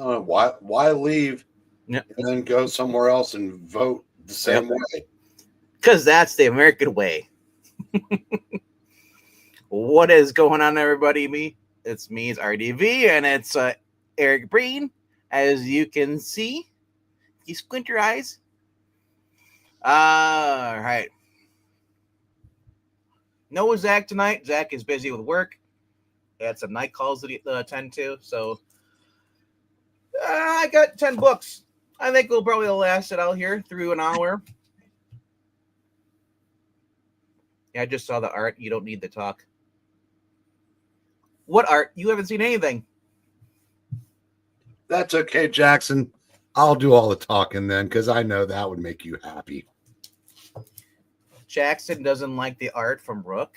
Why leave Yeah. and then go somewhere else and vote the same way? Because that's the American way. What is going on, everybody? It's RDV, and it's Eric Breen. As you can see, you squint your eyes. All right. No Zach tonight. Zach is busy with work. He had some night calls that he attend to. So I got 10 books. I think we'll probably last it out here through an hour. Yeah, I just saw the art. You don't need the talk. What art? You haven't seen anything. That's okay, Jackson. I'll do all the talking then, because I know that would make you happy. Jackson doesn't like the art from Rook.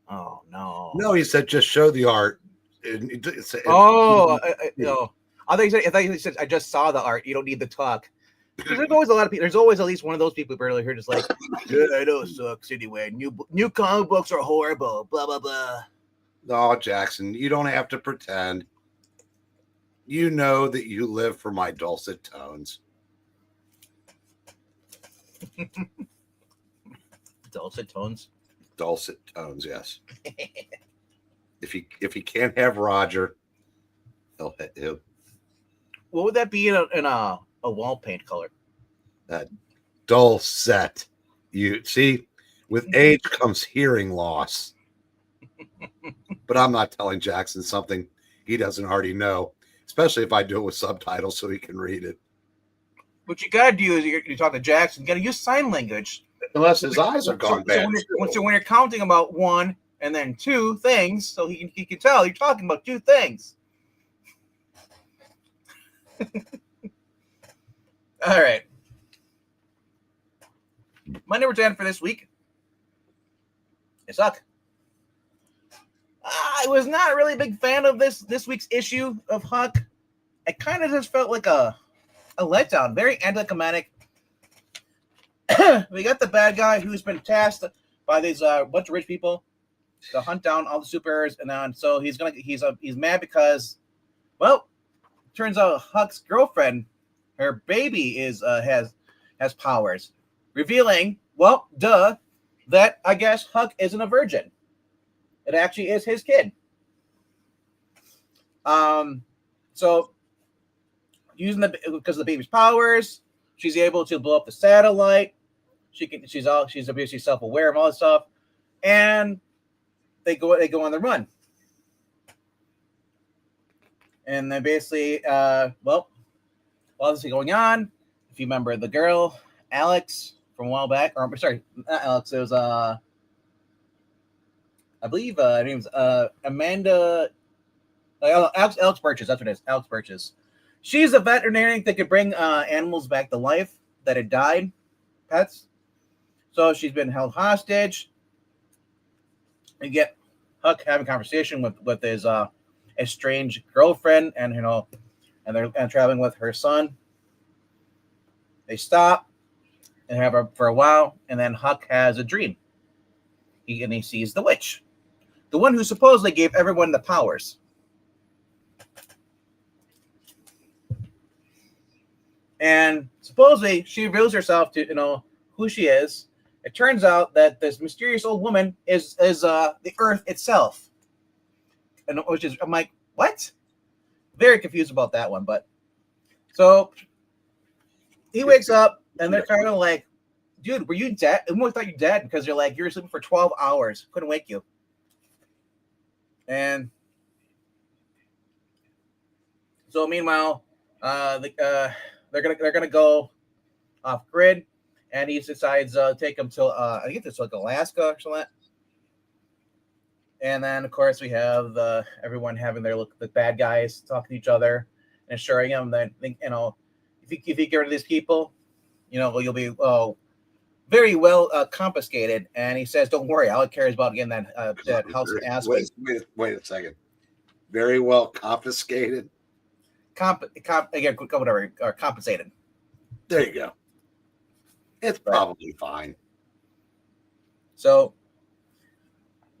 Oh no! No, he said just show the art. No. I thought he said I just saw the art. You don't need the talk. Because there's always a lot of people. There's always at least one of those people earlier here just like, yeah, I know it sucks anyway. New comic books are horrible. Blah blah blah. No, Jackson, you don't have to pretend. You know that you live for my dulcet tones. Dulcet tones. Dulcet tones, yes. If he can't have Roger, he'll hit him. What would that be in a wall paint color? Dulcet. You see, with age comes hearing loss. But I'm not telling Jackson something he doesn't already know, especially if I do it with subtitles so he can read it. What you gotta do is you talk to Jackson. You gotta use sign language. Unless his eyes are gone bad. So when you're counting about one and then two things, so he can tell you're talking about two things. All right. My number 10 for this week is Huck. I was not really a big fan of this week's issue of Huck. It kind of just felt like a letdown, very anticlimactic. We got the bad guy who's been tasked by these bunch of rich people to hunt down all the superheroes, and then so he's mad because, well, turns out Huck's girlfriend, her baby has powers, revealing, well, that I guess Huck isn't a virgin. It actually is his kid. So using because of the baby's powers, she's able to blow up the satellite. She's obviously self-aware of all this stuff, and they go on the run. And then basically, while this is going on, if you remember the girl, Alex, from a while back, or sorry, not Alex, it was I believe her name's Amanda, Alex Birches, that's what it is, Alex Birches. She's a veterinarian that could bring animals back to life that had died, pets. So she's been held hostage. You get Huck having a conversation with his estranged girlfriend, and they're traveling with her son. They stop and have her for a while, and then Huck has a dream. He sees the witch, the one who supposedly gave everyone the powers. And supposedly she reveals herself to who she is. It turns out that this mysterious old woman is the Earth itself, and which is, I'm like, what? Very confused about that one. But so he wakes up, and they're kind of like, dude, were you dead? And we thought you were dead because you're sleeping for 12 hours. Couldn't wake you. And so meanwhile, they're gonna go off grid, and he decides to take them to I think it's like Alaska or something. And then of course we have everyone having their look, the bad guys talking to each other and assuring them that if you get rid of these people, you'll be very well confiscated. And he says, "Don't worry, all it cares about getting that house in Aspen." Wait a second. Very well confiscated. Whatever, or compensated. There you go. It's probably fine. So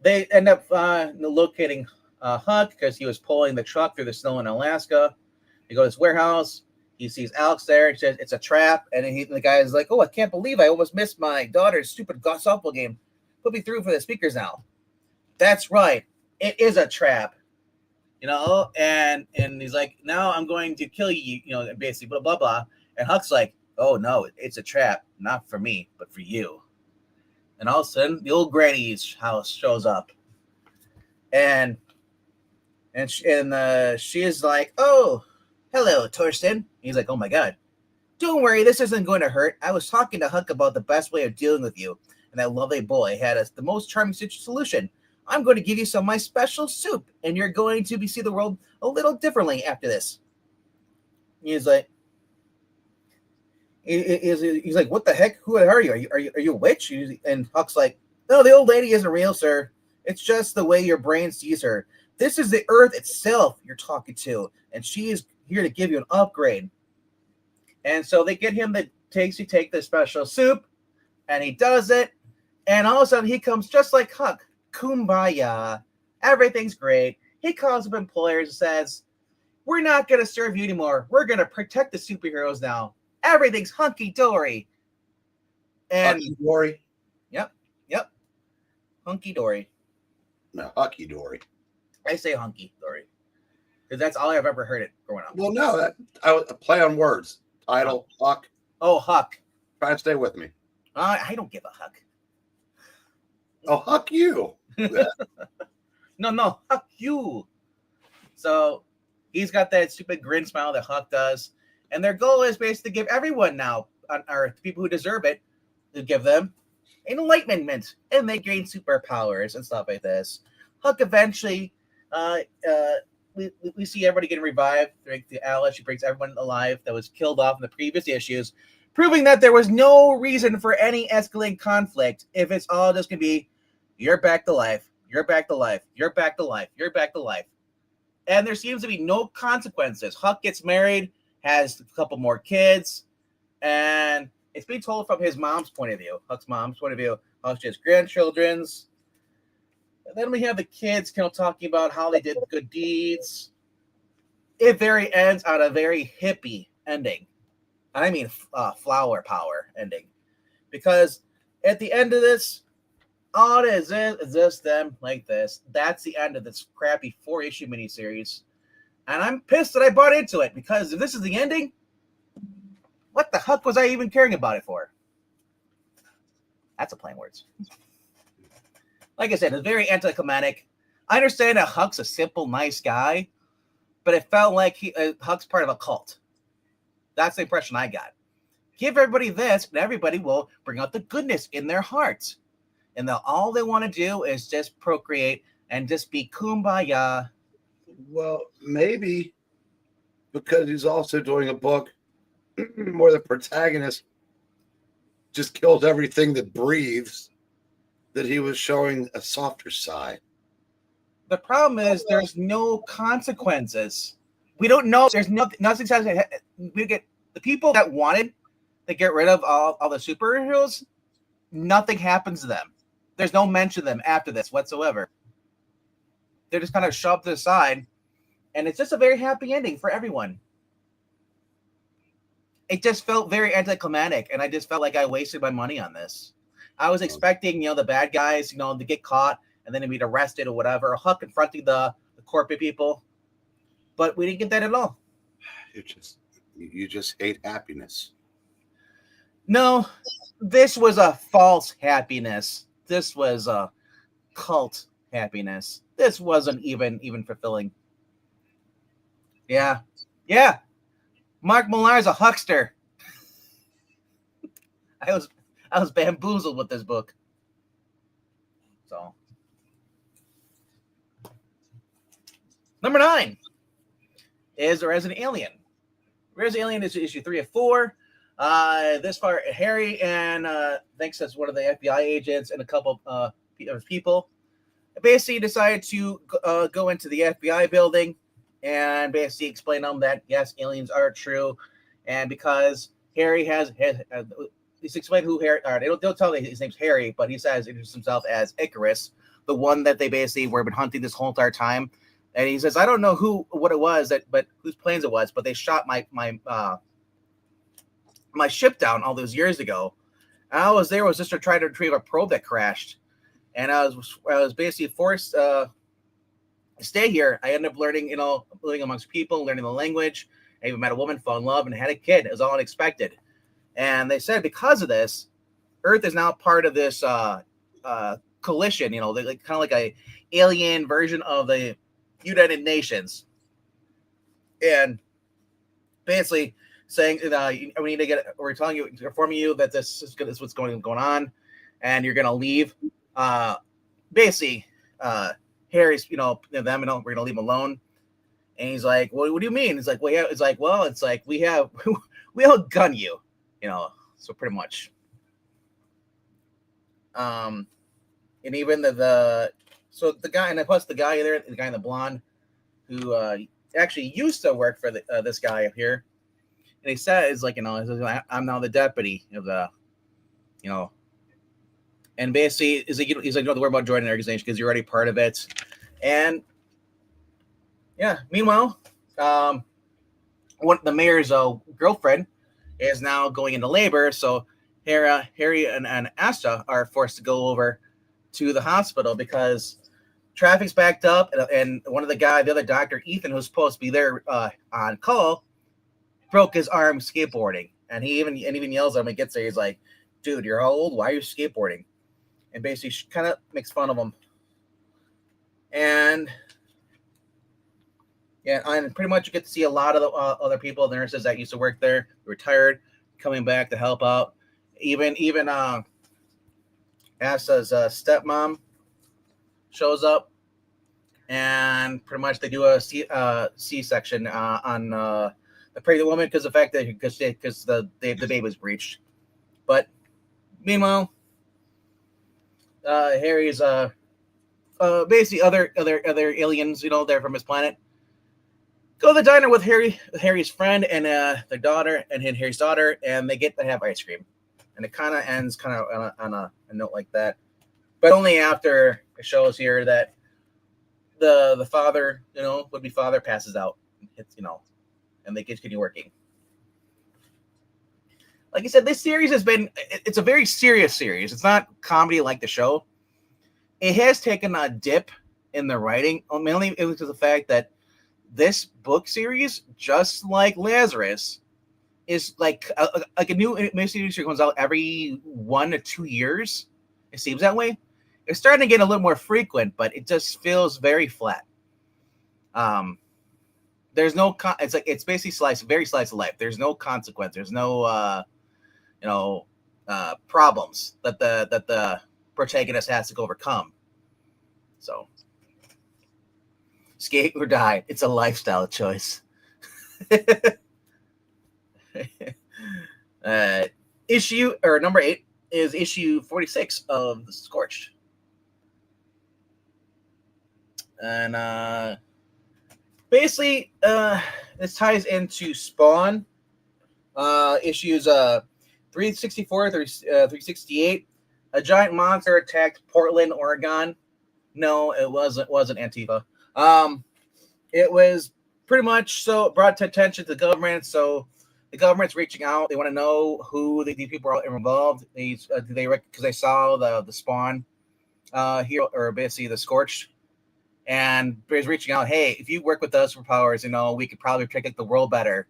they end up locating Huck because he was pulling the truck through the snow in Alaska. He goes to his warehouse. He sees Alex there. He says it's a trap, and then the guy is like, "Oh, I can't believe I almost missed my daughter's stupid softball game. Put me through for the speakers now." That's right. It is a trap. And he's like, "Now I'm going to kill you," basically, blah, blah, blah. And Huck's like, "Oh, no, it's a trap. Not for me, but for you." And all of a sudden, the old granny's house shows up. And she is like, "Oh, hello, Torsten." He's like, "Oh, my God. Don't worry, this isn't going to hurt. I was talking to Huck about the best way of dealing with you. And that lovely boy had the most charming solution. I'm going to give you some of my special soup, and you're going to see the world a little differently after this." He's like, "What the heck? Who are you? Are you a witch?" And Huck's like, "No, the old lady isn't real, sir. It's just the way your brain sees her. This is the Earth itself you're talking to, and she is here to give you an upgrade." And so they get him to take the special soup, and he does it, and all of a sudden he comes just like Huck. Kumbaya. Everything's great. He calls up employers and says, "We're not going to serve you anymore. We're going to protect the superheroes now. Everything's hunky-dory." And hunky-dory? Yep. Hunky-dory. No, hunky-dory. I say hunky-dory because that's all I've ever heard it growing up. Well, no, I play on words. Title, Huck. Oh, Huck. Try and stay with me. I don't give a Huck. Oh, Huck you. No, Huck you. So he's got that stupid grin smile that Huck does. And their goal is basically to give everyone now on Earth, people who deserve it, to give them enlightenment. And they gain superpowers and stuff like this. Huck eventually, we see everybody getting revived. Alice, she brings everyone alive that was killed off in the previous issues, proving that there was no reason for any escalating conflict if it's all just going to be, you're back to life, you're back to life, you're back to life, you're back to life. And there seems to be no consequences. Huck gets married, has a couple more kids, and it's being told from his mom's point of view, Huck's mom's point of view, how she has grandchildren's. And then we have the kids talking about how they did good deeds. It very ends on a very hippie ending. And I mean flower power ending. Because at the end of this, all it is just them like this. That's the end of this crappy 4-issue miniseries. And I'm pissed that I bought into it, because if this is the ending, what the heck was I even caring about it for? That's a plain words. Like I said, it's very anticlimactic. I understand that Huck's a simple, nice guy, but it felt like Huck's part of a cult. That's the impression I got. Give everybody this, and everybody will bring out the goodness in their hearts. And all they want to do is just procreate and just be kumbaya. Well, maybe because he's also doing a book where the protagonist just kills everything that breathes, that he was showing a softer side. The problem is there's no consequences. We don't know. There's nothing. We get the people that wanted to get rid of all the superheroes. Nothing happens to them. There's no mention of them after this whatsoever. They're just kind of shoved to the side, and it's just a very happy ending for everyone. It just felt very anticlimactic, and I just felt like I wasted my money on this. I was expecting, the bad guys, to get caught and then to be arrested or whatever. Huck confronting the corporate people, but we didn't get that at all. You just hate happiness. No, this was a false happiness. This was a cult happiness. This wasn't even fulfilling. Yeah. Mark Millar's a huckster. I was bamboozled with this book. So, number 9 is The Resident Alien. Resident Alien is issue 3 of 4. This far, Harry and thanks as one of the FBI agents and a couple of people basically decided to go into the FBI building and basically explain to them that yes, aliens are true, and because Harry has he's explained who Harry are. They don't tell his name's Harry, but he says introduces himself as Icarus, the one that they basically were been hunting this whole entire time. And he says, I don't know what it was but whose planes it was, but they shot my ship down all those years ago. And I was there was just to try to retrieve a probe that crashed, and I was basically forced to stay here. I ended up learning, living amongst people, learning the language. I even met a woman, fell in love, and had a kid. It was all unexpected. And they said because of this, Earth is now part of this coalition. Like kind of like a alien version of the United Nations, and basically saying we need to get. We're telling you, informing you that this is what's going on, and you're gonna leave. Basically, Harry's, them, we're gonna leave him alone. And he's like, "What do you mean?" It's like, "Well, yeah." It's like, "Well, it's like we outgun you, So pretty much. And even the guy, and plus the guy there, the guy in the blonde, who actually used to work for this guy up here, and he says, like, I'm now the deputy of the, and basically he's like, don't worry about joining the organization because you're already part of it, and yeah. Meanwhile, the mayor's girlfriend is now going into labor, so Harry and Asta are forced to go over to the hospital because traffic's backed up, and one of the other doctor, Ethan, who's supposed to be there on call, broke his arm skateboarding, and he even yells at him. He gets there, he's like, "Dude, you're how old? Why are you skateboarding?" And basically, she kind of makes fun of him. And yeah, and pretty much you get to see a lot of the other people, the nurses that used to work there, retired, coming back to help out. Even Asta's stepmom shows up, and pretty much they do a C-section on the pregnant woman because the fact that because the baby was breached. But meanwhile, Harry's basically other aliens, they're from his planet, go to the diner with Harry's friend and their daughter and Harry's daughter, and they get to have ice cream. And it kind of ends on a note like that, but only after it shows here that the father, would-be father, passes out. It's and they continue working. Like I said, this series it's a very serious series. It's not comedy like the show. It has taken a dip in the writing, mainly because of the fact that this book series, just like Lazarus, is like a new series that comes out every 1 to 2 years. It seems that way. It's starting to get a little more frequent, but it just feels very flat. There's no it's basically very slice of life. There's no consequence. There's no problems that the protagonist has to overcome. So, skate or die. It's a lifestyle choice. Number 8 is issue 46 of The Scorched. And basically, this ties into Spawn issues 364, 368. A giant monster attacked Portland, Oregon. No, it wasn't Antifa. It was pretty much brought to attention to the government. So the government's reaching out. They want to know who these people are involved. Because they saw the Spawn here, or basically the Scorched, and is reaching out. Hey, if you work with us for powers, we could probably protect the world better.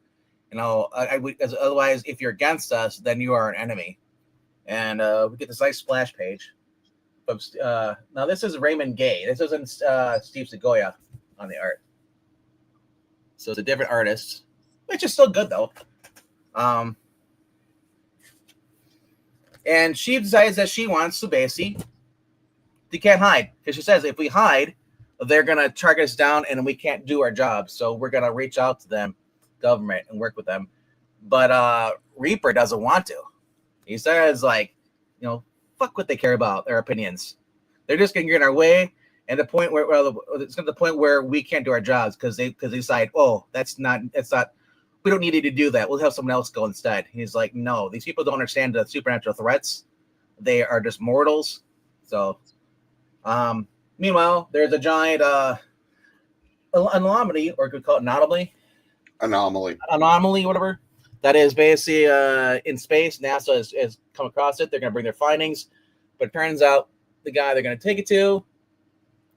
Otherwise, if you're against us, then you are an enemy. And we get this nice splash page. Now this is Raymond Gay. This isn't Steve Segoya on the art. So it's a different artist, which is still good though. And she decides that she wants to basically, they can't hide, because she says if we hide, they're gonna track us down and we can't do our job. So we're gonna reach out to them, government, and work with them. But Reaper doesn't want to. He says fuck what they care about, their opinions. They're just gonna get in our way, and the point where it's to the point where we can't do our jobs because they decide, it's not. We don't need you to do that. We'll have someone else go instead. He's like, no, these people don't understand the supernatural threats. They are just mortals. So, meanwhile, there's a giant anomaly, or could call it anomaly, whatever. That is basically in space. NASA has come across it. They're going to bring their findings, but it turns out the guy they're going to take it to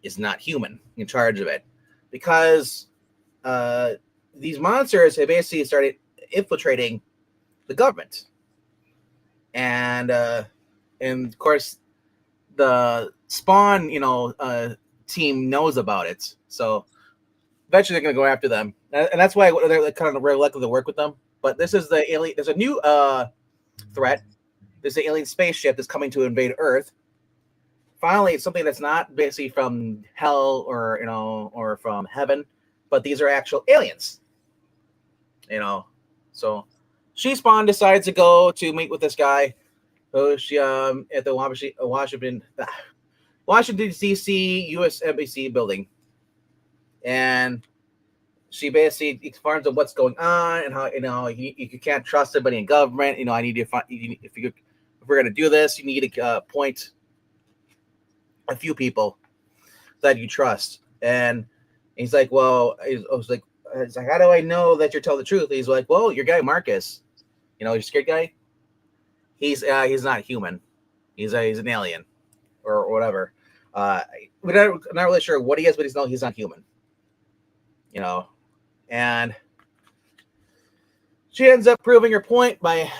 is not human in charge of it, because these monsters have basically started infiltrating the government, and of course the Spawn team knows about it, so eventually they're going to go after them, and that's why they're kind of reluctant to work with them. But this is the alien. There's a new threat. There's an alien spaceship that's coming to invade Earth. Finally, it's something that's not basically from hell or from heaven, but these are actual aliens. So Spawn decides to go to meet with this guy who she at the Washington D.C. U.S. Embassy building, and she basically informs them what's going on and how you can't trust anybody in government. I need to find if we're going to do this, you need to appoint a few people that you trust. And he's like, well, I was like, how do I know that you're telling the truth? He's like, well, your guy Marcus, your scared guy. He's not human. He's an alien or whatever. We're not really sure what he is, but he's not human. And she ends up proving her point by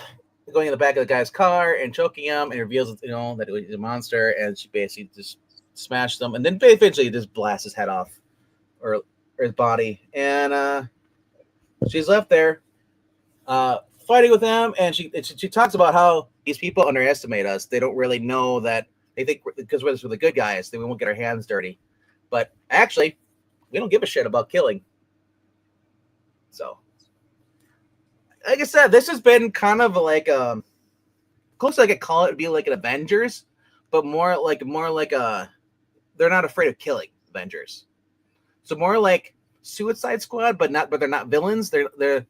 going in the back of the guy's car and choking him, and reveals that he's a monster, and she basically just smashed him, and then eventually just blasts his head off or his body, and she's left there fighting with him, and she talks about how these people underestimate us. They don't really know that they think because we're the good guys, that we won't get our hands dirty, but actually, we don't give a shit about killing. So, like I said, this has been kind of like close to like I call it would be like an Avengers, but more like a they're not afraid of killing Avengers. So more like Suicide Squad, but they're not villains. They're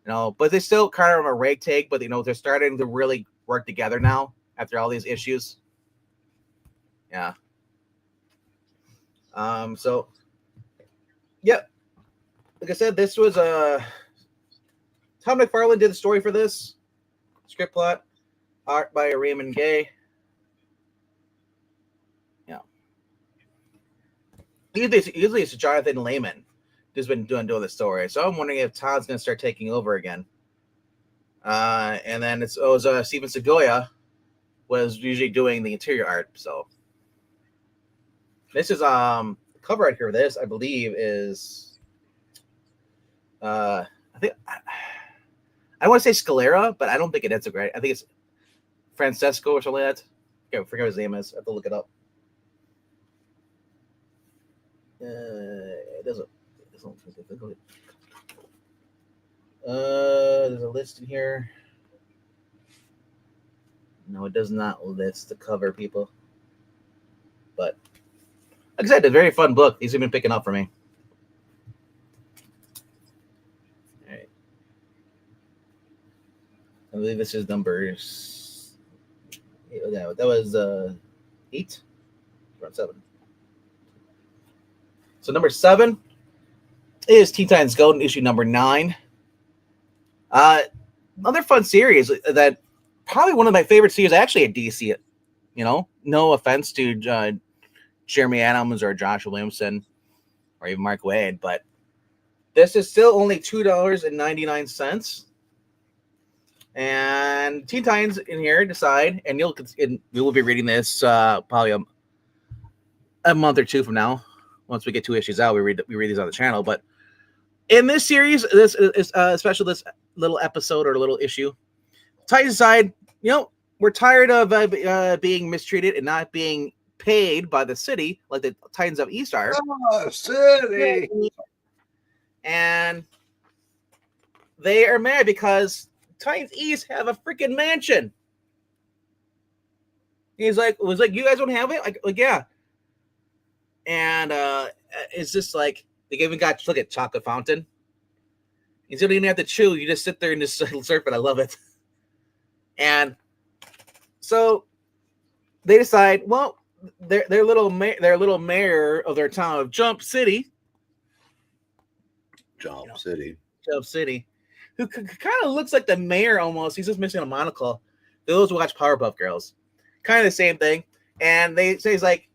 but they still kind of a ragtag, but they're starting to really work together now after all these issues. Yeah. So yep. Like I said, this was Tom McFarlane did the story for this script plot, art by Raymond Gay. Yeah, usually it's Jonathan Lehman who's been doing the story. So I'm wondering if Todd's going to start taking over again. And then it was Steven Segoya was usually doing the interior art. So this is cover art here. This I believe is. I think I want to say Scalera, but I don't think it's a great. I think it's Francesco or something like that. I forget what his name is. I have to look it up. It doesn't. There's a list in here. No, it does not list the cover people. But like I said, it's a very fun book. These have been picking up for me. I believe this is numbers. Yeah, that was 8. Around 7. So number 7 is Teen Titans Go, issue number 9. Another fun series that probably one of my favorite series actually at DC. No offense to Jeremy Adams or Josh Williamson or even Mark Waid, but this is still only $2.99. And Teen Titans in here decide, and we will be reading this probably a month or two from now. Once we get 2 issues out, we read these on the channel. But in this series, this is especially this little episode or little issue, Titans decide, we're tired of being mistreated and not being paid by the city like the Titans of East are. Oh, city. And they are mad because Titans East have a freaking mansion. He's like, you guys don't have it? Like yeah. And it's just like they even got look at chocolate fountain. You don't even have to chew. You just sit there and just surf it. I love it. And so they decide, well, their little mayor of their town of Jump City Jump City. Jump City, who kind of looks like the mayor almost. He's just missing a monocle. Those who watch Powerpuff Girls, kind of the same thing. And they say he's like,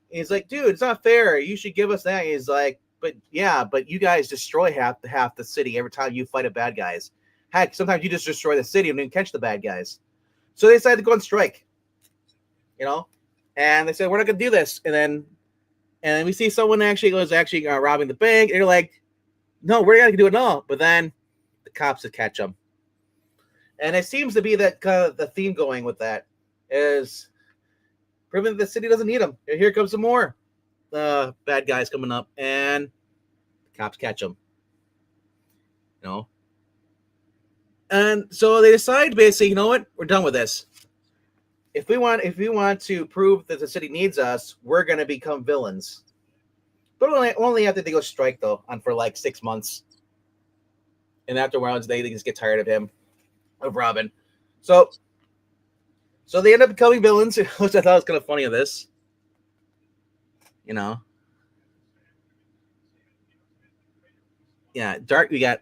dude, it's not fair. You should give us that. He's like, but you guys destroy half the city every time you fight a bad guys. Heck, sometimes you just destroy the city and then catch the bad guys. So they decided to go on strike. And they said, we're not gonna do this. And then we see someone actually robbing the bank. And they're like, no, we're not gonna do it all. But then the cops would catch them. And it seems to be that kind of the theme going with that is proving that the city doesn't need them. And here comes some more bad guys coming up, and the cops catch them. And so they decide basically, you know what? We're done with this. If we want to prove that the city needs us, we're gonna become villains. But only after they go strike though, for like 6 months. And afterwards they just get tired of Robin. So they end up becoming villains, which I thought was kind of funny of this. Yeah, we got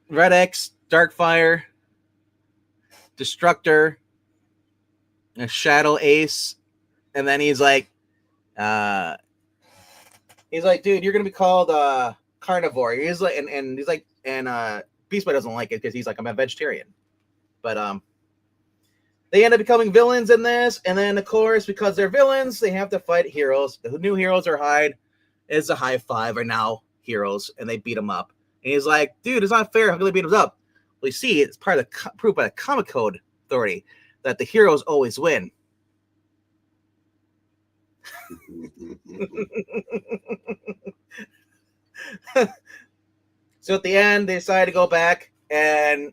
Red X, Darkfire, Destructor, a Shadow Ace, and then he's like, dude, you're gonna be called Carnivore. He's like, and he's like, and Beast Boy doesn't like it because he's like, I'm a vegetarian. But they end up becoming villains in this, and then of course, because they're villains, they have to fight heroes. The new heroes are the High Five are now heroes, and they beat them up. And he's like, dude, it's not fair. How can they beat them up? Well, you see, it's part of the proof by the Comic Code Authority that the heroes always win. So at the end, they decide to go back and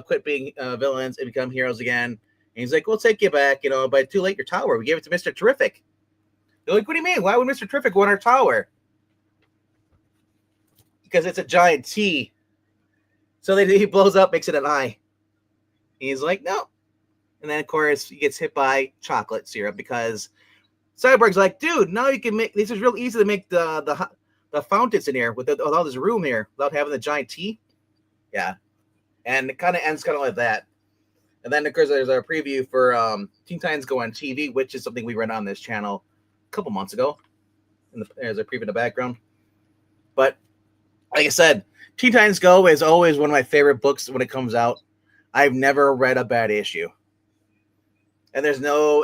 quit being villains and become heroes again. And he's like, we'll take you back, but too late, your tower. We gave it to Mr. Terrific. They're like, what do you mean? Why would Mr. Terrific want our tower? Because it's a giant T. So he blows up, makes it an I. And he's like, no. And then, of course, he gets hit by chocolate syrup because Cyborg's like, dude, now you can make, this is real easy to make the fountains in here with all this room here without having the giant T. Yeah. And it kind of ends kind of like that. And then, of course, there's a preview for Teen Titans Go on TV, which is something we ran on this channel a couple months ago. There's a preview in the background. But like I said, Teen Titans Go is always one of my favorite books when it comes out. I've never read a bad issue. And there's no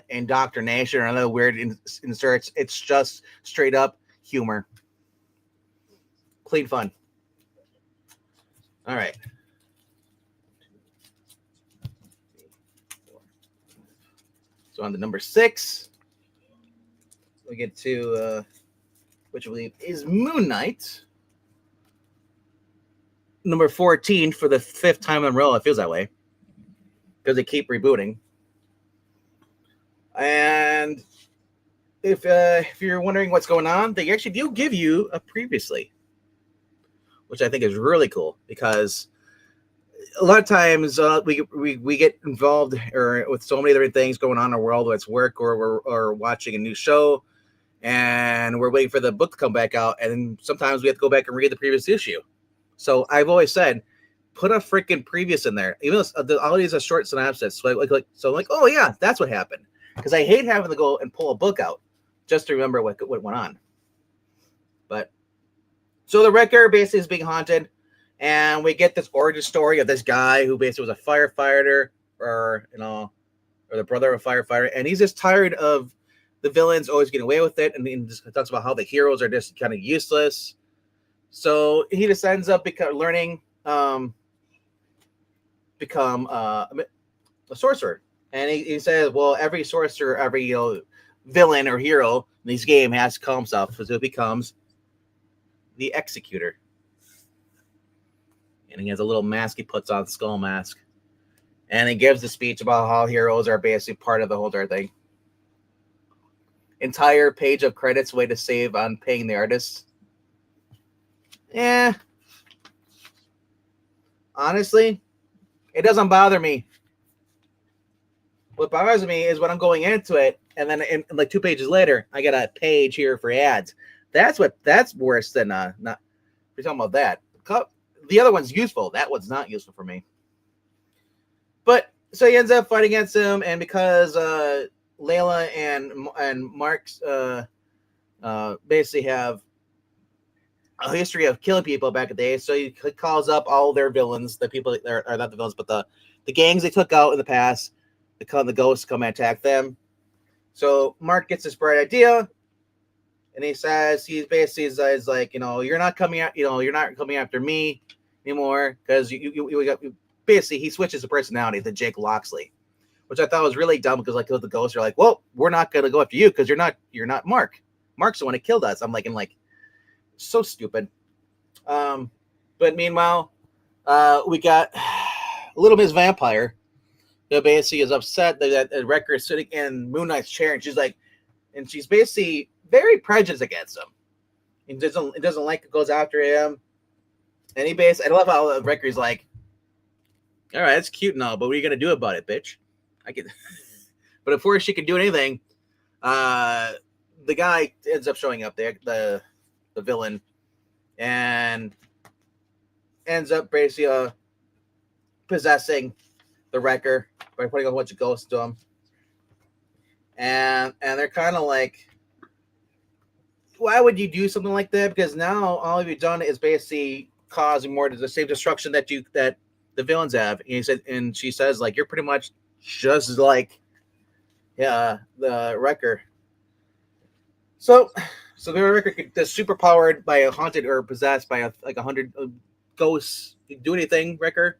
indoctrination or other weird inserts. It's just straight up humor. Clean fun. All right. So on to number 6, we get to which I believe is Moon Knight. Number 14 for the 5th time in a row. It feels that way because they keep rebooting. And if you're wondering what's going on, they actually do give you a previously, which I think is really cool because a lot of times we get involved with so many different things going on in our world, whether it's work or watching a new show, and we're waiting for the book to come back out, and sometimes we have to go back and read the previous issue. So I've always said, put a freaking previous in there, even though all these are short synopsis. So like, oh yeah, that's what happened. Because I hate having to go and pull a book out just to remember what went on. But so the wrecker basically is being haunted, and we get this origin story of this guy who basically was a firefighter, or the brother of a firefighter, and he's just tired of the villains always getting away with it, and he just talks about how the heroes are just kind of useless. So he just ends up become a sorcerer. And he says, well, every sorcerer, every villain or hero in this game has to call himself, so it becomes the Executor. And he has a little mask he puts on, skull mask. And he gives the speech about how heroes are basically part of the whole entire thing. Entire page of credits, way to save on paying the artists. Yeah. Honestly, it doesn't bother me. What bothers me is when I'm going into it, and then like 2 pages later, I get a page here for ads. That's worse than not We're talking about that. The other one's useful. That one's not useful for me. But so he ends up fighting against him, and because Layla and Mark's basically have a history of killing people back in the day, so he calls up all their villains, the people that are not the villains, but the gangs they took out in the past. The ghosts come and attack them. So Mark gets this bright idea, and he basically like, you're not coming out, you're not coming after me anymore because basically he switches the personality to Jake Loxley, which I thought was really dumb because like the ghosts are like, well, we're not gonna go after you because you're not Mark. Mark's the one that killed us. I'm like, so stupid. But meanwhile, we got Little Miss Vampire. Who basically is upset that Wrecker is sitting in Moon Knight's chair, and she's basically very prejudiced against him. He doesn't like it, goes after him, and I love how Wrecker's like, all right, that's cute and all, but what are you gonna do about it, bitch? But before she can do anything, the guy ends up showing up there, the villain, and ends up basically possessing the Wrecker by putting a bunch of ghosts to him. And they're kind of like, why would you do something like that? Because now all you've done is basically causing more of the same destruction that the villains have. And she says, like, you're pretty much just like the Wrecker. So the Wrecker is super powered by a haunted or possessed by 100 ghosts. You do anything, Wrecker?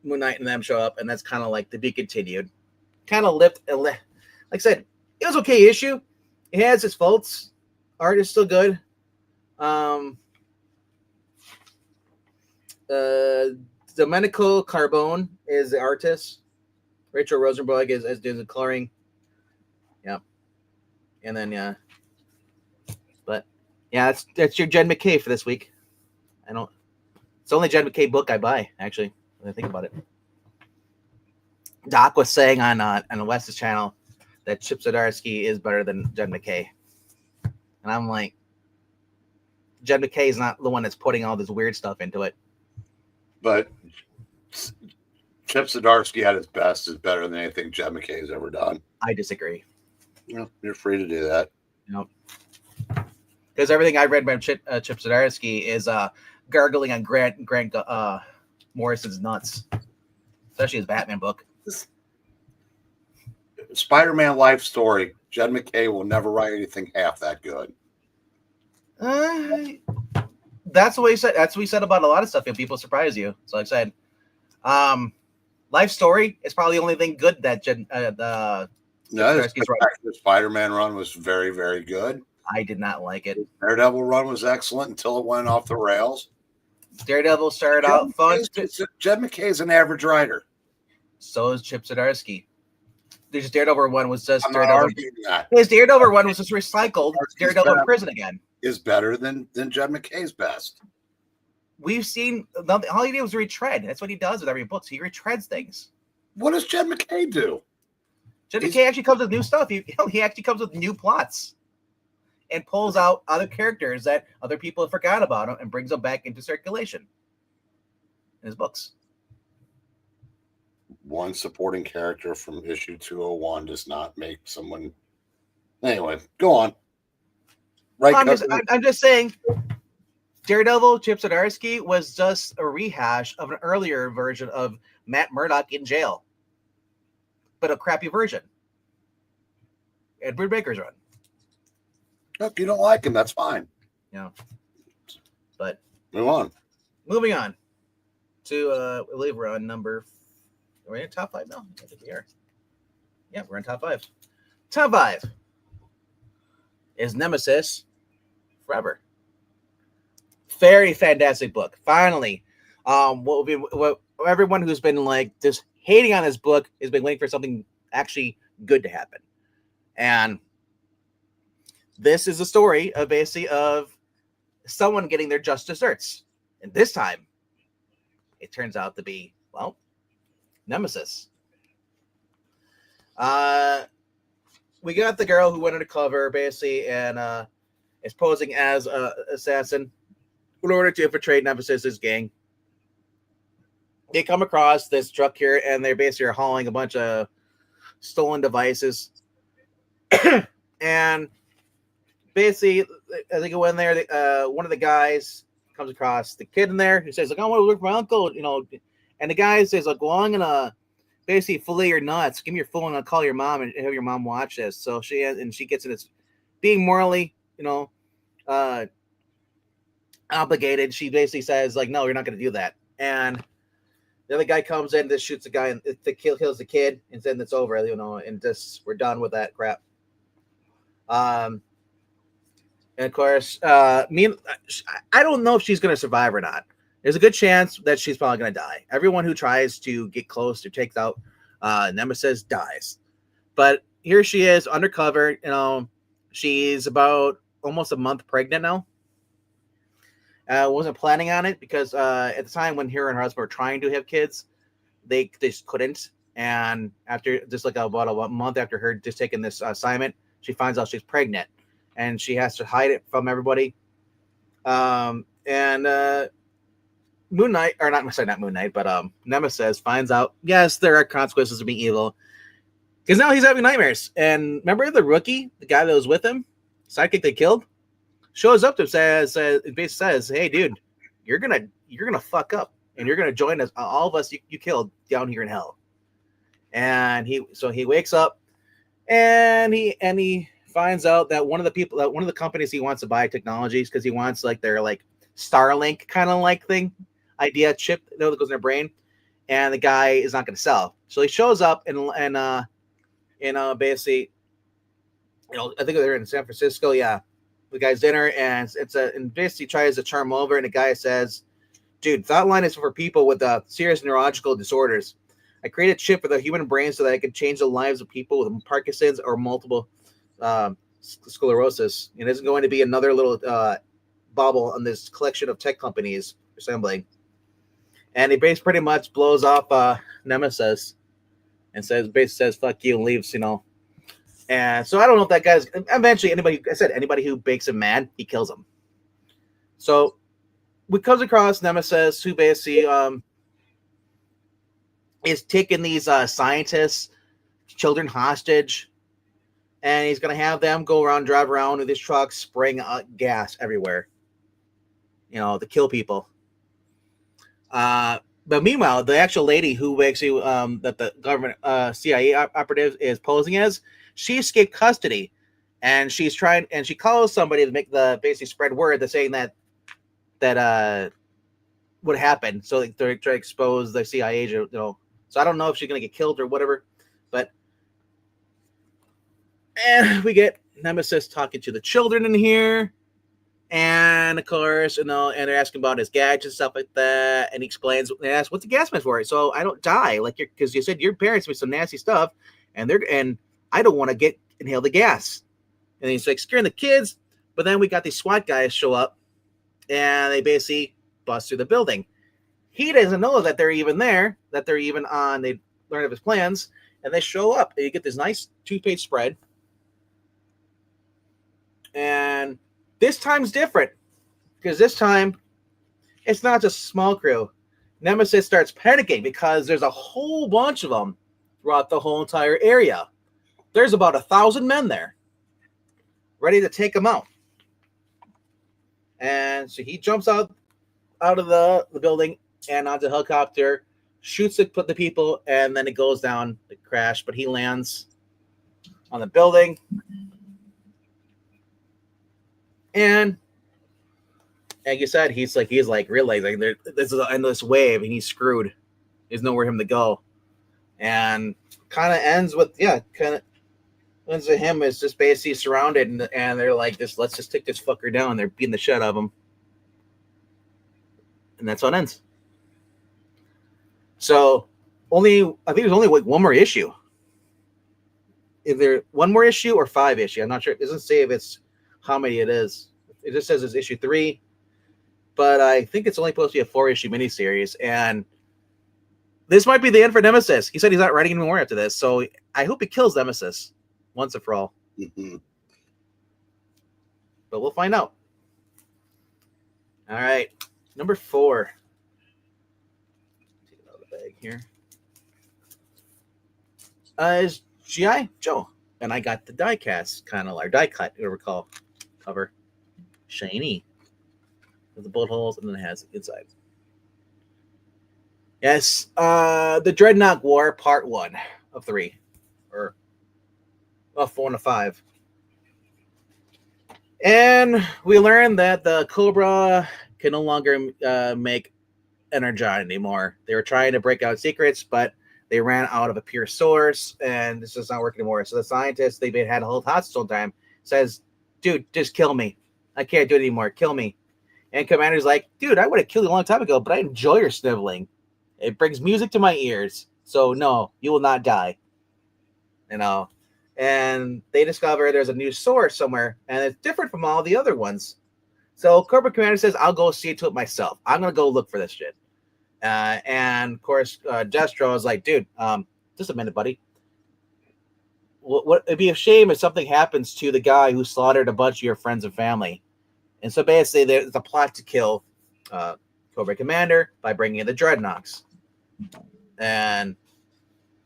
Moon Knight and them show up, and that's kind of like to be continued. Kind of like I said, it was okay issue. It has its faults. Art is still good. Domenico Carbone is the artist. Rachel Rosenberg is doing the coloring. Yeah. And then but yeah, that's your Jed MacKay for this week. It's the only Jed MacKay book I buy, actually, when I think about it. Doc was saying on the West's channel that Chip Zdarsky is better than Jed MacKay. And I'm like, Jed MacKay is not the one that's putting all this weird stuff into it. But Chip Zdarsky at his best is better than anything Jed MacKay has ever done. I disagree. You're free to do that. Nope. Because everything I read by Chip Zdarsky is gargling on Grant Morrison's nuts, especially his Batman book. Spider-Man life story. Jed MacKay will never write anything half that good. That's what he said. That's what he said about a lot of stuff. And people surprise you. So like I said, life story is probably the only thing good that the Spider-Man run was very, very good. I did not like it. Daredevil run was excellent until it went off the rails. Daredevil started out fun. Jed MacKay is an average writer. So is Chip Zdarsky. There's Daredevil one was just Daredevil. His Daredevil one was just recycled. Daredevil in prison again is better than Jed MacKay's best. We've seen all he did was retread. That's what he does with every book. So he retreads things. What does Jed MacKay do? Jed MacKay actually comes with new stuff. He actually comes with new plots and pulls out other characters that other people have forgot about him and brings them back into circulation in his books. One supporting character from issue 201 does not make someone. Anyway, go on. Right. I'm just saying, Daredevil, Chip Zdarsky was just a rehash of an earlier version of Matt Murdock in jail, but a crappy version. Edward Baker's run. Look, you don't like him. That's fine. Yeah. But moving on to I believe we're on number. Are we in top 5 now? I think we are. Yeah, we're in top 5. Top 5 is Nemesis Forever. Very fantastic book. Finally, what everyone who's been like just hating on this book has been waiting for something actually good to happen, and this is a story of basically of someone getting their just desserts, and this time it turns out to be Nemesis. We got the girl who went undercover basically and is posing as an assassin in order to infiltrate Nemesis's gang. They come across this truck here, and they basically are hauling a bunch of stolen devices. And basically, as they go in there, one of the guys comes across the kid in there who says, like, I want to work for my uncle, you know. And the guy says, like, well, I'm going to basically fillet your nuts. Give me your phone, and I'll call your mom and have your mom watch this. So she gets in this being morally, you know, obligated. She basically says, like, no, you're not going to do that. And the other guy comes in, just shoots the guy, and kills the kid, and then it's over, you know, and just we're done with that crap. And of course, I don't know if she's going to survive or not. There's a good chance that she's probably going to die. Everyone who tries to get close or takes out Nemesis dies. But here she is, undercover. You know, she's about almost a month pregnant now. Wasn't planning on it because at the time when her and her husband were trying to have kids, they just couldn't. And after just like about a month after her just taking this assignment, she finds out she's pregnant, and she has to hide it from everybody. Moon Knight, or not Moon Knight, but Nemesis finds out, yes, there are consequences of being evil. Because now he's having nightmares. And remember the rookie, the guy that was with him, sidekick they killed, shows up to him, basically says, hey, dude, you're gonna fuck up, and you're gonna join us, all of us you killed down here in hell. And he wakes up, and he finds out that one of the companies he wants to buy technologies, because he wants like their like Starlink kind of like thing idea chip that goes in their brain, and the guy is not going to sell. So he shows up and basically, you know, I think they're in San Francisco. Yeah, the guy's dinner, and and basically tries to charm over, and the guy says, "Dude, thought line is for people with serious neurological disorders. I created a chip for the human brain so that I could change the lives of people with Parkinson's or multiple sclerosis. It isn't going to be another little bubble on this collection of tech companies assembling." And he basically pretty much blows off Nemesis and says "fuck you" and leaves, you know. And so I don't know if that guy's eventually anybody who makes him mad, he kills him. So we comes across Nemesis, who basically is taking these scientists, children hostage, and he's gonna have them drive around with his truck, spraying gas everywhere, you know, to kill people. But meanwhile, the actual lady who actually that the government CIA operative is posing as, she escaped custody, and she calls somebody to make basically spread word that's saying that what happened, so they're trying to expose the CIA agent, you know. So I don't know if she's gonna get killed or whatever, and we get Nemesis talking to the children in here. And of course, you know, and they're asking about his gadgets and stuff like that. And he explains, they ask, what's the gas mask for? So I don't die, like, because you said your parents made some nasty stuff, and I don't want to inhale the gas. And he's like scaring the kids. But then we got these SWAT guys show up, and they basically bust through the building. He doesn't know that they're even there, that they're even on. They learn of his plans, and they show up. And you get this nice 2-page spread. And this time's different, because this time it's not just a small crew. Nemesis starts panicking because there's a whole bunch of them throughout the whole entire area. There's about 1,000 men there, ready to take him out. And so he jumps out of the building and onto the helicopter, shoots the people, and then it goes down, the crash. But he lands on the building. And like you said, he's realizing this is an endless wave, and he's screwed. There's nowhere for him to go. And kind of ends with him is just basically surrounded, and they're like, let's just take this fucker down. They're beating the shit out of him. And that's how it ends. So I think there's only like one more issue. Either one more issue or 5 issue. I'm not sure. It doesn't say if it's how many it is. It just says it's issue 3, but I think it's only supposed to be a 4-issue miniseries, and this might be the end for Nemesis. He said he's not writing any more after this, so I hope he kills Nemesis once and for all. Mm-hmm. But we'll find out. All right, number 4. Take it out of the bag here. Is GI Joe, and I got the die cast kind of, or die cut, you recall, cover, shiny, with the bullet holes, and then it has inside. Yes, the Dreadnought War Part 1 of 3, or 4 and 5. And we learned that the Cobra can no longer make Energon anymore. They were trying to break out secrets, but they ran out of a pure source, and this does not work anymore. So the scientists they've had a whole hostile time says, "Dude, just kill me. I can't do it anymore. Kill me." And Commander's like, "Dude, I would have killed you a long time ago, but I enjoy your sniveling. It brings music to my ears. So no, you will not die." You know. And they discover there's a new source somewhere, and it's different from all the other ones. So Cobra Commander says, "I'll go see to it myself. I'm gonna go look for this shit." And of course, Destro is like, "Dude, just a minute, buddy. What it'd be a shame if something happens to the guy who slaughtered a bunch of your friends and family." And so basically, there's a plot to kill Cobra Commander by bringing in the Dreadnoughts. And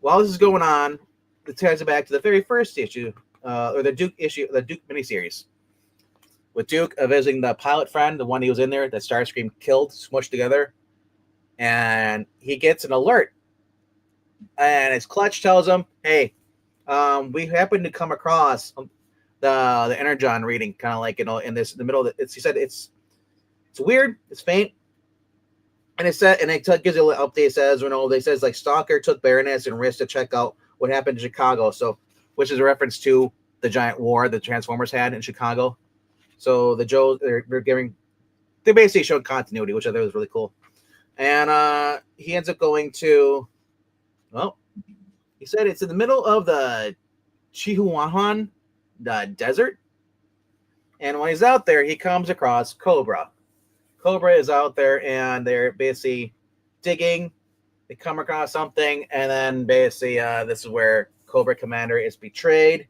while this is going on, it ties it back to the very first issue, or the Duke issue, the Duke miniseries, with Duke visiting the pilot friend, the one he was in there that Starscream killed, smushed together, and he gets an alert, and his clutch tells him, "Hey, we happen to come across the Energon reading, kind of like in the middle of it." He said it's weird, it's faint, and it said, and it gives you a little update. It says, they says like Stalker took Baroness and risked to check out what happened in Chicago, so which is a reference to the giant war the Transformers had in Chicago. So the Joe they basically showed continuity, which I thought was really cool. And he ends up going to, well, he said it's in the middle of the Chihuahuan desert. And when he's out there, he comes across Cobra. Cobra is out there, and they're basically digging. They come across something, and then basically this is where Cobra Commander is betrayed.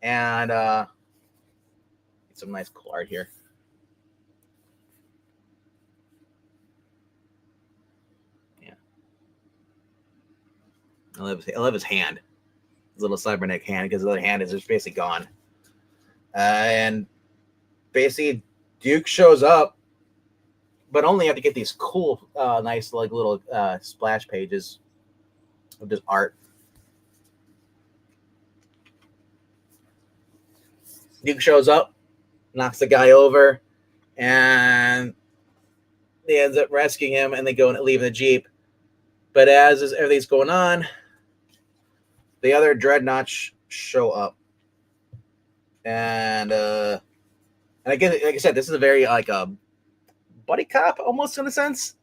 And some nice cool art here. Yeah, I love his hand, his little cybernetic hand, because the other hand is just basically gone. And basically, Duke shows up, but only have to get these cool, nice like little splash pages of just art. Duke shows up, knocks the guy over, and they ends up rescuing him, and they go and leave the Jeep. But as everything's going on, the other Dreadnoughts show up, and again, like I said, this is a very like a buddy cop almost in a sense.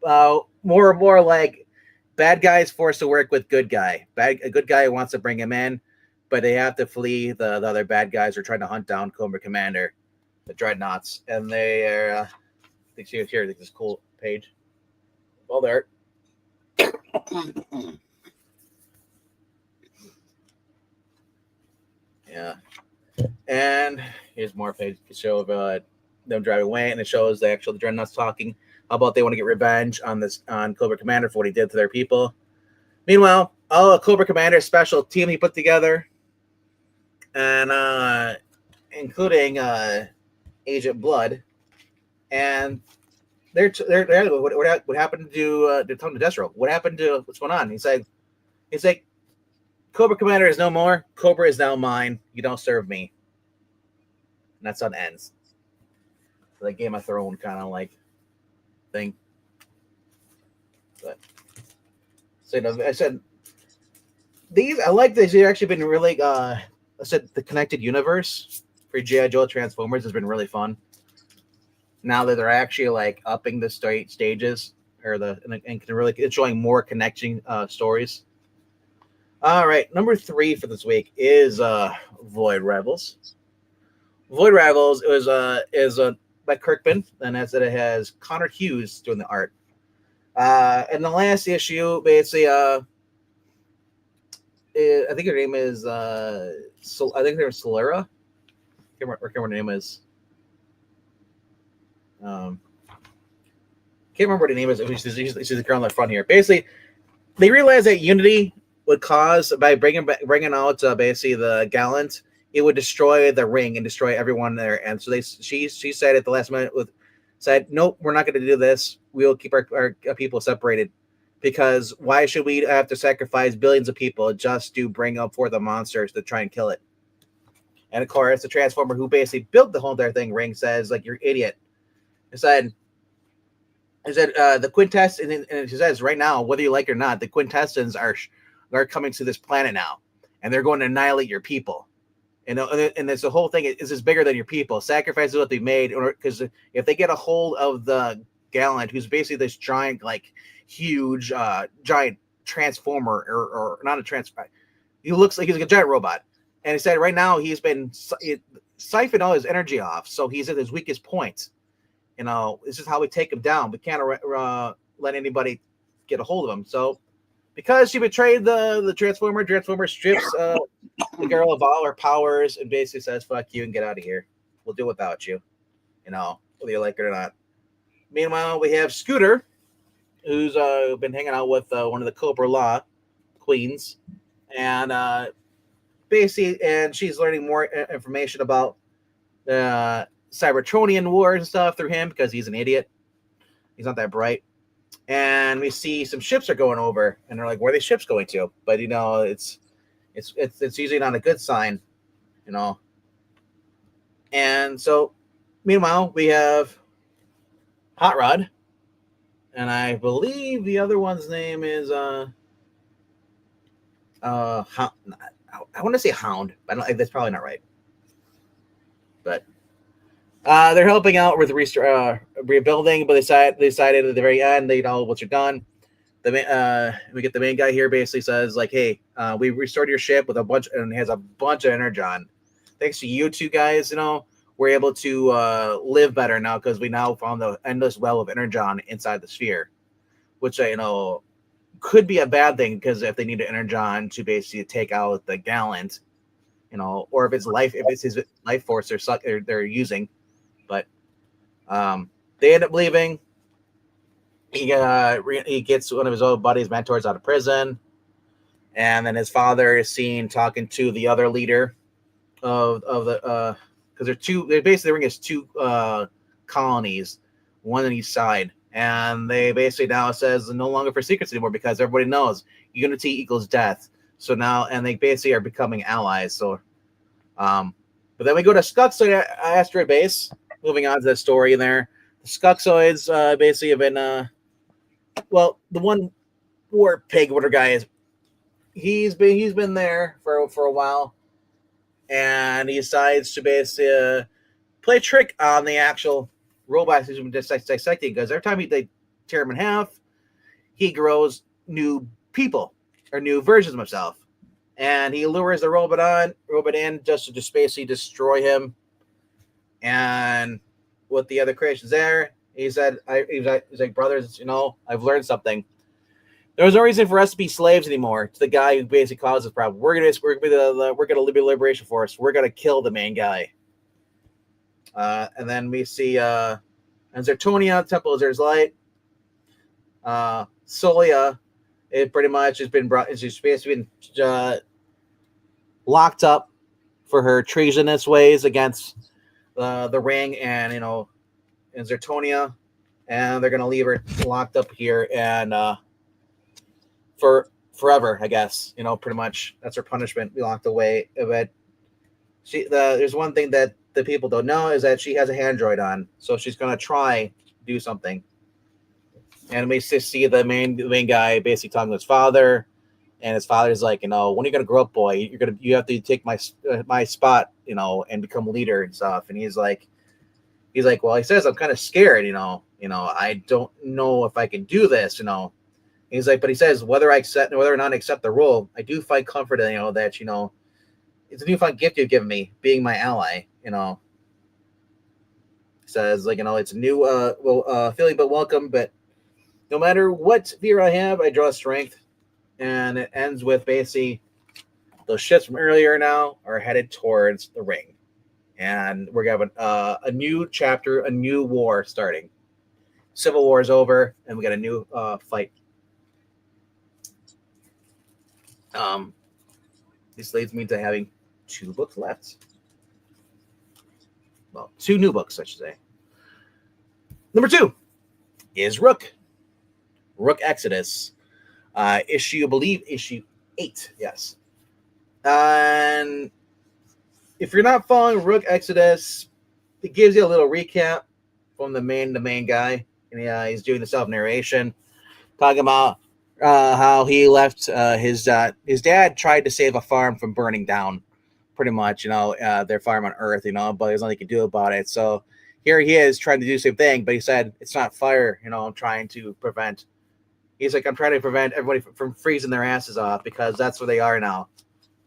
More and more like bad guy is forced to work with good guy. A good guy wants to bring him in, but they have to flee the other bad guys who are trying to hunt down Cobra Commander, the Dreadnoughts, and they are. I think here, this cool page. Well, there. Yeah, and here's more page to show of them driving away, and it shows the Dreadnoughts talking about they want to get revenge on Cobra Commander for what he did to their people. Meanwhile, Cobra Commander special team he put together, and including Agent Blood, and they're what happened to they're talking to Destro. What happened to what's going on? He's like Cobra Commander is no more. Cobra is now mine. You don't serve me. And that's how it ends. So like Game of Thrones kind of like thing. But so I said these. I like this. They've actually been really. I said the connected universe for G.I. Joe Transformers has been really fun. Now that they're actually like upping the stages or and can really it's showing more connecting stories. All right, number 3 for this week is Void Rivals. Void Rivals is by Kirkman, and as it has Connor Hughes doing the art. And the last issue, basically, I think her name is I think her name is Solera. I can't remember what her name is. Can't remember what the name is. She's the girl on the front here. Basically, they realized that unity would cause by bringing out basically the gallant, it would destroy the ring and destroy everyone there. And so she said at the last minute said, nope, we're not going to do this. We'll keep our people separated, because why should we have to sacrifice billions of people just to bring up for the monsters to try and kill it? And of course, the Transformer who basically built the whole entire thing, Ring, says like, you're an idiot. He said the quintessence, and she says right now, whether you like it or not, the quintessence are coming to this planet now, and they're going to annihilate your people. And it's the whole thing is bigger than your people. Sacrifices what they made, because if they get a hold of the Gallant, who's basically this giant, like huge, giant transformer, or not a transformer. He looks like he's like a giant robot. And he said right now he's been siphoned all his energy off, so he's at his weakest point. This is how we take him down. We can't let anybody get a hold of him. So, because she betrayed the Transformer strips the girl of all her powers and basically says, "Fuck you and get out of here. We'll do without you." Whether you like it or not. Meanwhile, we have Scooter, who's been hanging out with one of the Cobra Law queens, and she's learning more information about Cybertronian wars and stuff through him, because he's an idiot. He's not that bright. And we see some ships are going over, and they're like, "Where are these ships going to?" But it's usually not a good sign, And so, meanwhile, we have Hot Rod, and I believe the other one's name is I want to say Hound, but that's probably not right. But they're helping out with rebuilding, but they decided at the very end, once you're done, we get the main guy here basically says like, "Hey, we restored your ship with has a bunch of energon. Thanks to you two guys, we're able to live better now, because we now found the endless well of energon inside the sphere," which could be a bad thing, because if they need an energon to basically take out the Gallant, or if it's his life force they're using. But they end up leaving. He gets one of his old buddies, mentors, out of prison, and then his father is seen talking to the other leader of the because they're basically bringing us two colonies, one on each side, and they basically now says no longer for secrets anymore, because everybody knows unity equals death. So now, and they basically are becoming allies. So, but then we go to Skuxoid asteroid base. Moving on to the story there, the Skuxoids basically have been the one war pig water guy is he's been there for a while, and he decides to basically play a trick on the actual robots he's been dissecting, because every time they tear him in half, he grows new people or new versions of himself, and he lures the robot in just to basically destroy him. And with the other creations there, he said, he's like, "Brothers, I've learned something. There's no reason for us to be slaves anymore to the guy who basically caused this problem. We're gonna be the liberation force. We're gonna kill the main guy." And then we see and Zertonia, Temple of Zer's Light. Solia, it pretty much has been brought. She's basically been locked up for her treasonous ways against the Ring and Zertonia, and they're gonna leave her locked up here and for forever, I guess. Pretty much that's her punishment. Be locked away. But there's one thing that the people don't know is that she has a handroid on, so she's gonna try to do something. And we see the main guy basically talking to his father, and his father's like, when are you gonna grow up, boy? You have to take my spot, and become a leader and stuff. And he's like, well, he says, I'm kind of scared, I don't know if I can do this, He's like, but he says, whether or not I accept the role, I do find comfort in, that, it's a newfound gift you've given me, being my ally, He says, like, it's a new feeling, but welcome. But no matter what fear I have, I draw strength. And it ends with basically those ships from earlier now are headed towards the Ring. and we're having a new chapter, a new war starting. Civil War is over, and we got a new fight. This leads me to having 2 books left. Well, 2 new books, I should say. Number 2 is Rook Exodus, issue, I believe, issue 8. Yes. And if you're not following Rook Exodus, it gives you a little recap from the main guy. And he's doing the self narration, talking about how he left his dad tried to save a farm from burning down, pretty much, their farm on Earth, but there's nothing he can do about it. So here he is trying to do the same thing, but he said, it's not fire, I'm trying to prevent. He's like, I'm trying to prevent everybody from freezing their asses off, because that's where they are now.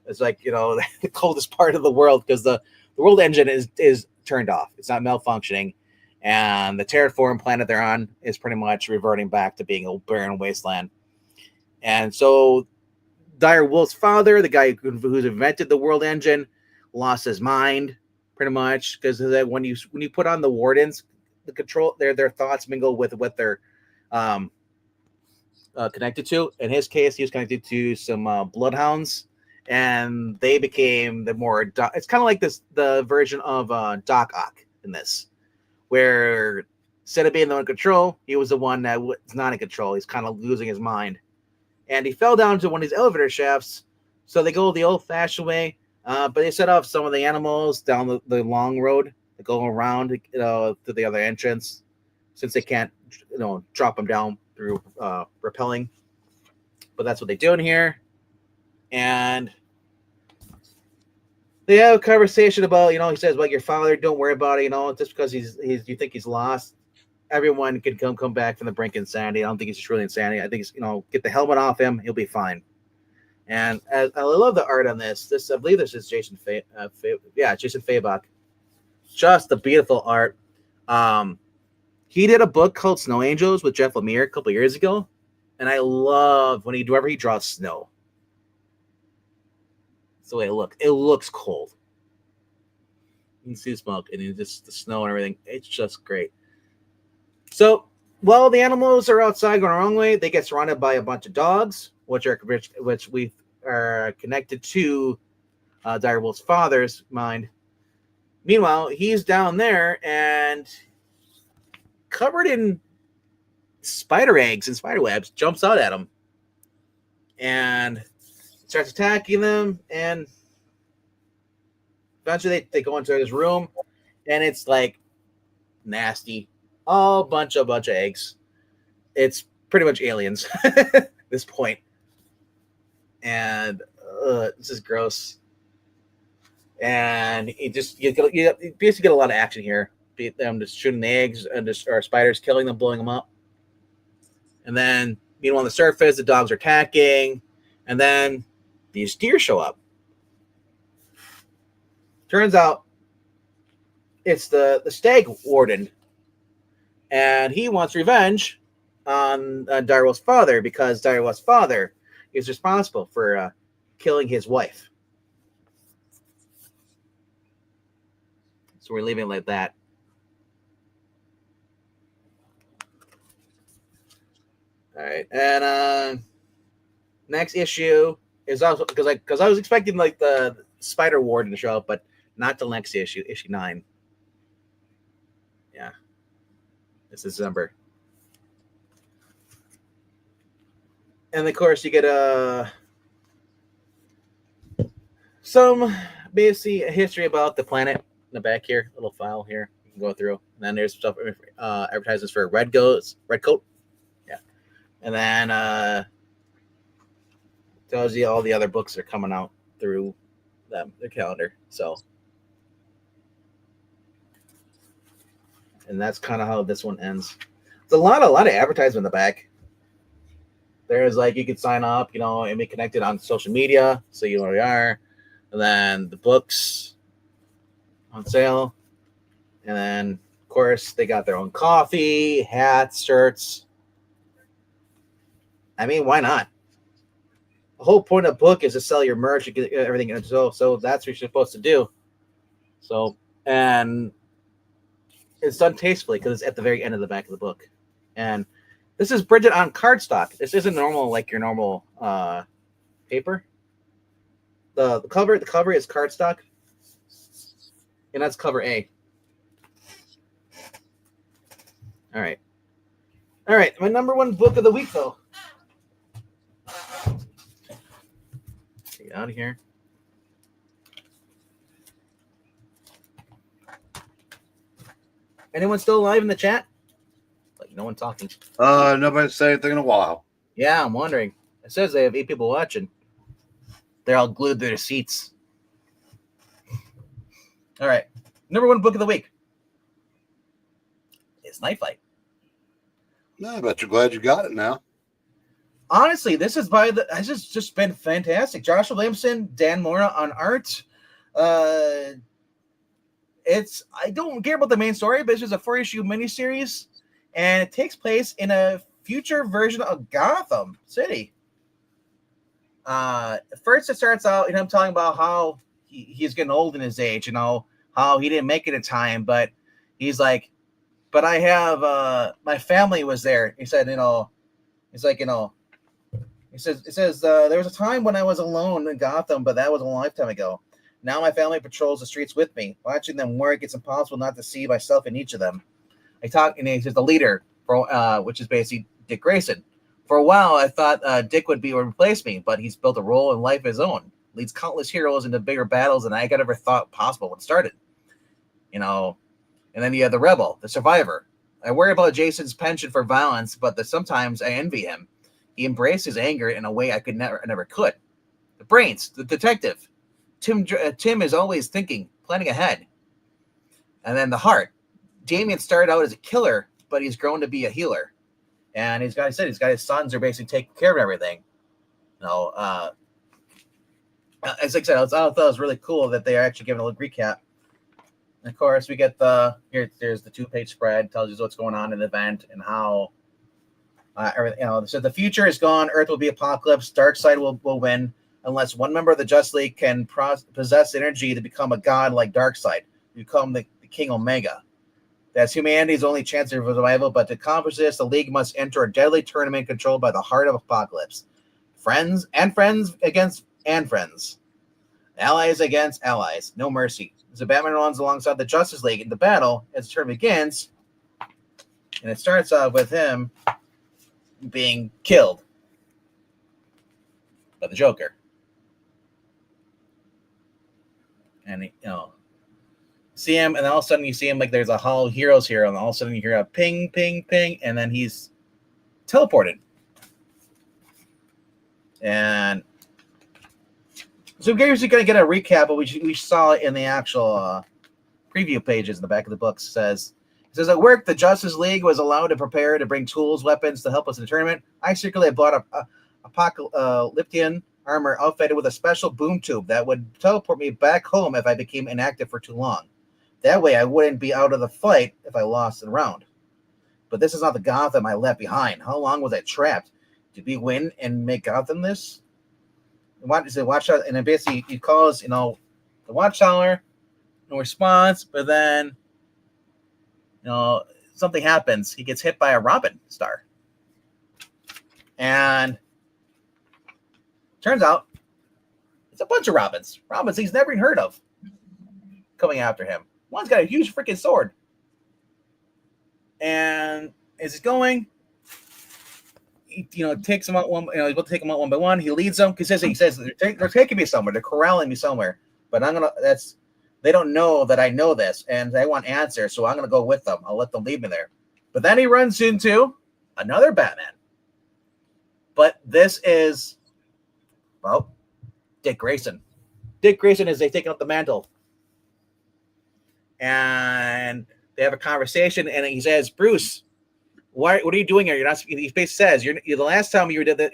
It's like, the coldest part of the world, because the world engine is turned off. It's not malfunctioning. And the terraform planet they're on is pretty much reverting back to being a barren wasteland. And so Dire Wolf's father, the guy who's invented the world engine, lost his mind pretty much, because when you put on the wardens, the control, their thoughts mingle with what they're connected to. In his case, he was connected to some bloodhounds, and they became the more. It's kind of like the version of Doc Ock in this, where instead of being the one in control, he was the one that was not in control. He's kind of losing his mind. And he fell down to one of these elevator shafts, so they go the old-fashioned way, but they set off some of the animals down the long road that go around to the other entrance, since they can't drop them down through rappelling. But that's what they're doing here. And they have a conversation about, he says, well, your father, don't worry about it, just because you think he's lost. Everyone can come back from the brink of insanity. I don't think he's truly insanity. I think he's, get the helmet off him, he'll be fine. And I love the art on this. I believe this is Jason Jason Fabok. Just the beautiful art. He did a book called Snow Angels with Jeff Lemire a couple years ago, and I love whenever he draws snow. That's the way it looks. It looks cold. You can see the smoke and just the snow and everything. It's just great. So while the animals are outside going the wrong way, they get surrounded by a bunch of dogs, which we are connected to Dire Wolf's father's mind. Meanwhile, he's down there and covered in spider eggs and spider webs, jumps out at him and starts attacking them. And eventually they go into his room, and it's like nasty. A bunch of eggs. It's pretty much aliens at this point. And this is gross. And you basically get a lot of action here. Them just shooting the eggs or spiders, killing them, blowing them up. And then, meanwhile, on the surface, the dogs are attacking. And then these deer show up. Turns out it's the stag warden. And he wants revenge on Dire Wolf's father, because Dire Wolf's father is responsible for killing his wife. So we're leaving it like that. All right, and next issue is also because I was expecting like the Spider Warden to show up, but not till next issue 9. Yeah. It's December. And of course you get some basically a history about the planet in the back here, little file here you can go through. And then there's stuff advertisements for Red Coat. Yeah. And then tells you all the other books that are coming out through their calendar. So, and that's kind of how this one ends. There's a lot of advertisement in the back. There's like you could sign up, and be connected on social media, so you know where we are. And then the books on sale. And then, of course, they got their own coffee, hats, shirts. I mean, why not? The whole point of the book is to sell your merch and get everything. So that's what you're supposed to do. So and it's done tastefully because it's at the very end of the back of the book. And this is printed on cardstock. This isn't normal like your normal paper. The cover is cardstock, and that's cover A. All right. My number one book of the week, though. Get out of here. Anyone still alive in the chat? Like no one talking. Nobody said anything in a while. Yeah, I'm wondering. It says they have 8 people watching. They're all glued to their seats. All right. Number one book of the week. It's Night Fight. No, I bet you're glad you got it now. Honestly, this has just been fantastic. Joshua Williamson, Dan Mora on art. I don't care about the main story, but it's just a 4-issue miniseries, and it takes place in a future version of Gotham City. First, it starts out, him talking about how he's getting old in his age, how he didn't make it in time, but he's like, but I have my family was there. He said, it's like, it says there was a time when I was alone in Gotham, but that was a lifetime ago. Now my family patrols the streets with me. Watching them work, it's impossible not to see myself in each of them. He says the leader, which is basically Dick Grayson. For a while, I thought Dick would replace me, but he's built a role in life of his own. Leads countless heroes into bigger battles than I could ever thought possible when it started. And then you have the rebel, the survivor. I worry about Jason's penchant for violence, but sometimes I envy him. He embraced his anger in a way I never could. The brains, the detective. Tim is always thinking, planning ahead. And then the heart. Damian started out as a killer, but he's grown to be a healer. And he's got his sons are basically taking care of everything. As I said, I thought it was really cool that they are actually giving a little recap. And of course, we get there's the 2-page spread, tells you what's going on in the event and how everything. So the future is gone. Earth will be apocalypse. Darkseid will win unless one member of the Justice League can possess energy to become a god like Darkseid, become the King Omega. That's humanity's only chance of survival, but to accomplish this, the League must enter a deadly tournament controlled by the Heart of Apocalypse. Friends against friends. Allies against allies. No mercy. So Batman runs alongside the Justice League in the battle as the tournament begins, and it starts off with him being killed by the Joker. And see him, and all of a sudden you see him like there's a Hall of Heroes here, and all of a sudden you hear a ping, ping, ping, and then he's teleported. And so we're going to get a recap, but we saw it in the actual preview pages in the back of the book. It says at work, the Justice League was allowed to prepare to bring tools, weapons to help us in the tournament. I secretly bought a Apocalyptian armor outfitted with a special boom tube that would teleport me back home if I became inactive for too long. That way I wouldn't be out of the fight if I lost a round. But this is not the Gotham I left behind. How long was I trapped? Did we win and make Gotham this? Watch out, and then basically he calls, the Watchtower, no response, but then, something happens. He gets hit by a Robin star. And turns out it's a bunch of Robins he's never even heard of coming after him. One's got a huge freaking sword. And as he's going, he takes them out one. He's about to take them out one by one. He leads them because he says they're taking me somewhere. They're corralling me somewhere. But they don't know that I know this, and they want answers. So I'm gonna go with them. I'll let them leave me there. But then he runs into another Batman. But this is, Dick Grayson. Dick Grayson is they taking up the mantle, and they have a conversation, and he says, "Bruce, what are you doing here? You're not." He basically says, "You're the last time you did that.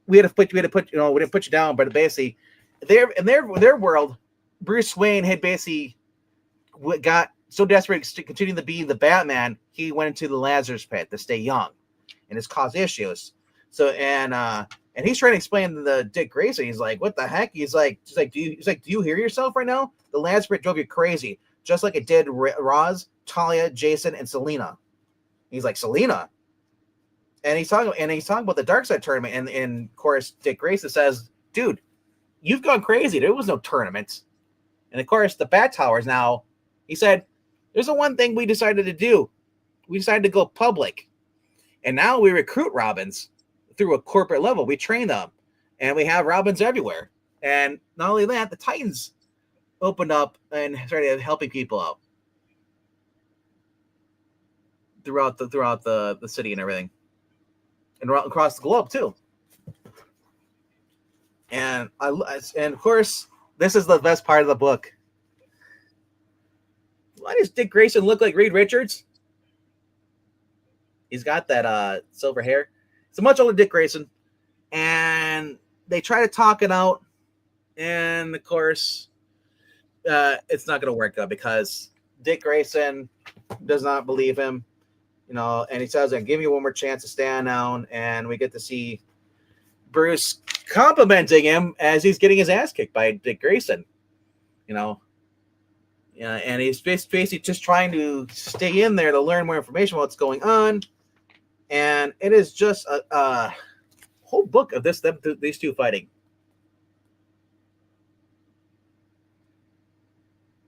We didn't put you down, but basically, in their world, Bruce Wayne had basically got so desperate to continue to be the Batman, he went into the Lazarus pit to stay young, and it's caused issues. So And he's trying to explain to the Dick Grayson. He's like, "What the heck?" He's like, do you hear yourself right now? The last bit drove you crazy, just like it did Roz, Talia, Jason, and Selena." He's like, "Selena," and he's talking about the Dark Side tournament. And of course, Dick Grayson says, "Dude, you've gone crazy. There was no tournament." And of course, the Bat Towers now. He said, "There's the one thing we decided to do. We decided to go public, and now we recruit Robins through a corporate level. We train them, and we have Robins everywhere. And not only that, the Titans opened up and started helping people out throughout the city and everything, and across the globe too." And of course, this is the best part of the book. Why does Dick Grayson look like Reed Richards? He's got that silver hair. It's a much older Dick Grayson, and they try to talk it out, and of course, it's not going to work out because Dick Grayson does not believe him, and he says, "I'll give you one more chance to stand down," and we get to see Bruce complimenting him as he's getting his ass kicked by Dick Grayson, and he's basically just trying to stay in there to learn more information about what's going on. And it is just a whole book of these two fighting.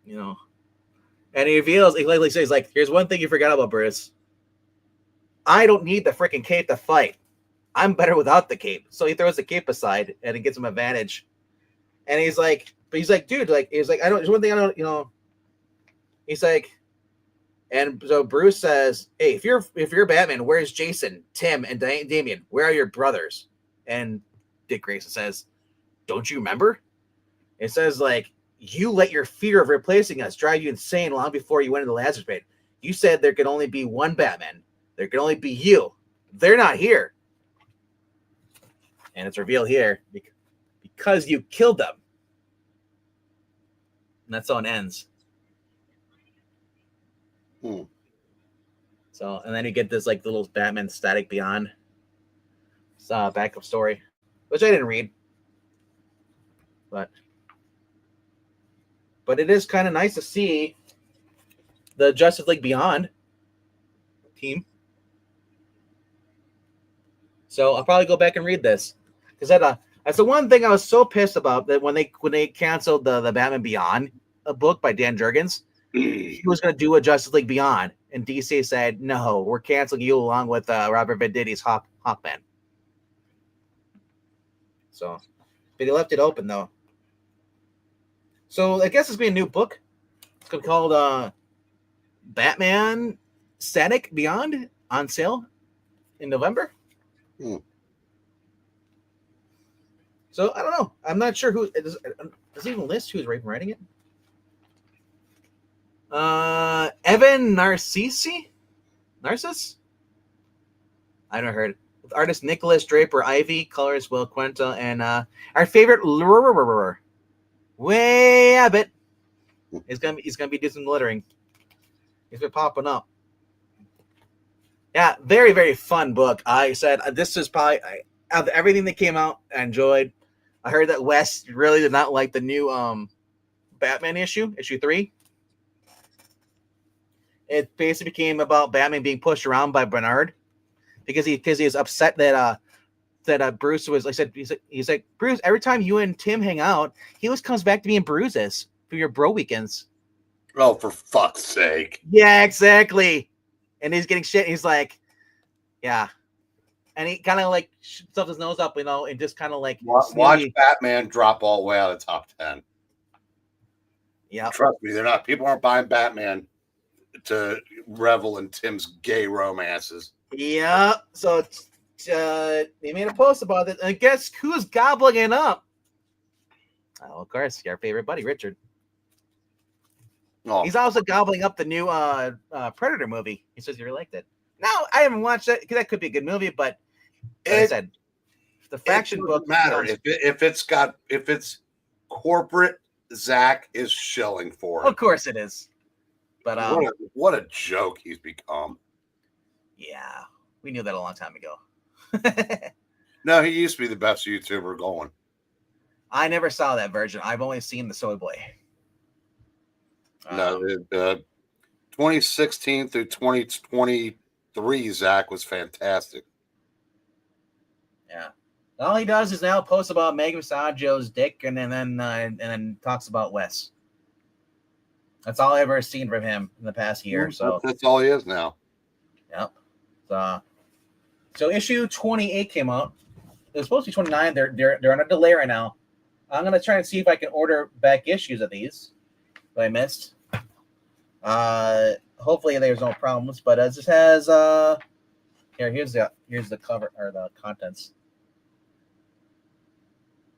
And he reveals, he likely says, like, "Here's one thing you forgot about, Bruce. I don't need the freaking cape to fight. I'm better without the cape." So he throws the cape aside, and it gets him advantage. And he's like, "Dude, like," he's like, "There's one thing I don't, He's like, and so Bruce says, "Hey, if you're Batman, where's Jason, Tim, and Damian? Where are your brothers?" And Dick Grayson says, "Don't you remember?" It says, like, "You let your fear of replacing us drive you insane long before you went into Lazarus Pit. You said there could only be one Batman. There could only be you. They're not here." And it's revealed here because you killed them. And that's how it ends. So, and then you get this like little Batman Static Beyond backup story, which I didn't read, but it is kind of nice to see the Justice League Beyond team. So I'll probably go back and read this because that's the one thing I was so pissed about, that when they canceled the Batman Beyond book by Dan Jurgens. He was going to do a Justice League Beyond, and DC said, "No, we're canceling you along with Robert Venditti's Hawkman." So, but he left it open though. So I guess it's going to be a new book. It's going to be called Batman Static Beyond, on sale in November. So I don't know. I'm not sure who does it even list who's writing it. Evan Narcisse? I don't heard. With artist Nicholas Draper Ivy, colorist Will Quenta, and our favorite Way Abbott. He's gonna be doing some lettering. He's been popping up. Yeah, very, very fun book. I said this is probably out of everything that came out, I enjoyed. I heard that Wes really did not like the new Batman issue 3. It basically became about Batman being pushed around by Bernard because he was upset that Bruce was. He's like, "Bruce, every time you and Tim hang out, he always comes back to being Bruce's for your bro weekends." Oh, for fuck's sake! Yeah, exactly. And he's getting shit. He's like, yeah, and he kind of like stuffs his nose up, and just kind of like watch Batman drop all the way out of the top 10. Yeah, trust me, people aren't buying Batman to revel in Tim's gay romances. Yeah, so they made a post about it, and guess who's gobbling it up? Oh, of course, your favorite buddy, Richard. Oh. He's also gobbling up the new Predator movie. He says he really liked it. No, I haven't watched it because that could be a good movie, but like I said, the faction book matter if it's corporate. Zach is shilling for it. Of course it is. But what a joke he's become. Yeah, we knew that a long time ago. No, he used to be the best YouTuber going. I never saw that version. I've only seen the Soy Boy. No, 2016 through 2023, Zach was fantastic. Yeah. All he does is now post about Meg Massaggio's dick and then talks about Wes. That's all I've ever seen from him in the past year. So that's all he is now. Yep. So issue 28 came out. It was supposed to be 29. They're on a delay right now. I'm gonna try and see if I can order back issues of these that I missed. Hopefully there's no problems. But as this has here's the cover or the contents.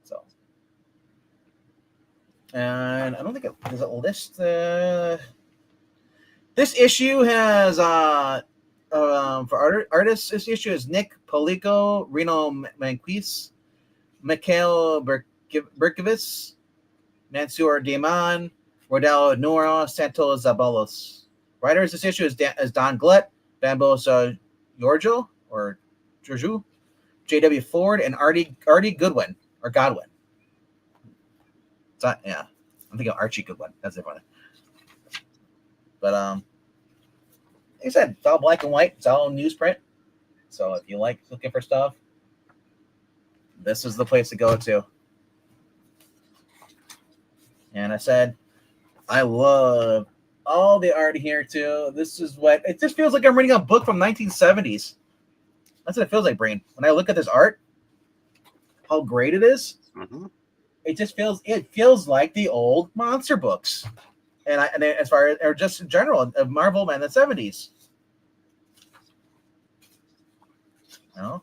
So, and I don't think does it list. This issue has for artists. This issue is Nick Polico, Reno Manquis, Mikhail Berkovitz, Mansour Diamond, Rodel Nora, Santos Zabalos. Writers this issue is Don Glett, Bambos Giorgio, J.W. Ford, and Artie Goodwin or Godwin. Yeah, I'm thinking Archie Goodwin. That's it. But like I said, it's all black and white. It's all newsprint. So if you like looking for stuff, this is the place to go to. And I said, I love all the art here too. This is what it just feels like. I'm reading a book from 1970s. That's what it feels like, Brain. When I look at this art, how great it is. Mm-hmm. It feels like the old monster books, and as far as or just in general of Marvel in the 70s. No,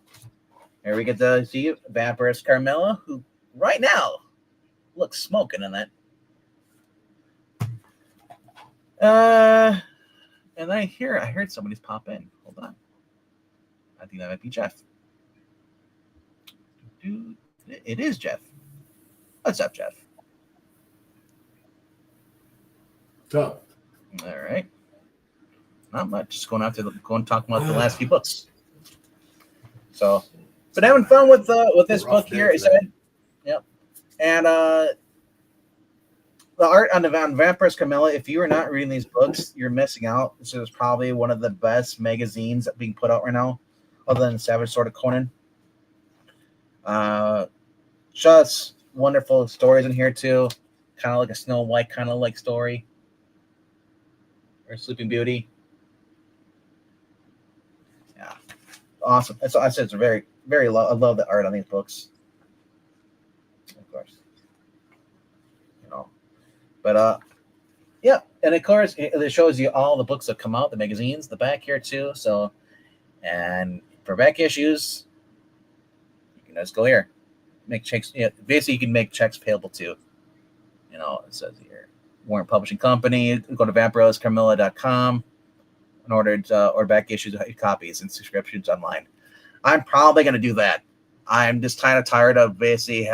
here we get to see Vampirist Carmella, who right now looks smoking in that. And I heard somebody's pop in. Hold on. I think that might be Jeff. Dude, it is Jeff. What's up, Jeff? What's up? All right. Not much. Just going talking about the last few books. So, but having fun with this book here. Is that? Yep. And the art on Vampirist Camilla. If you are not reading these books, you're missing out. This is probably one of the best magazines being put out right now, other than Savage Sword of Conan. Just wonderful stories in here too, kind of like a Snow White kind of like story, or Sleeping Beauty. Yeah, awesome. That's I said. It's very, very I love the art on these books, of course. But yeah, and of course it shows you all the books that come out, the magazines, the back here too. So, and for back issues, you can just go here. Make checks. Yeah, basically, you can make checks payable to. It says here, Warren Publishing Company. Go to vampiroscarmilla.com in order to or back issues copies and subscriptions online. I'm probably going to do that. I'm just kind of tired of basically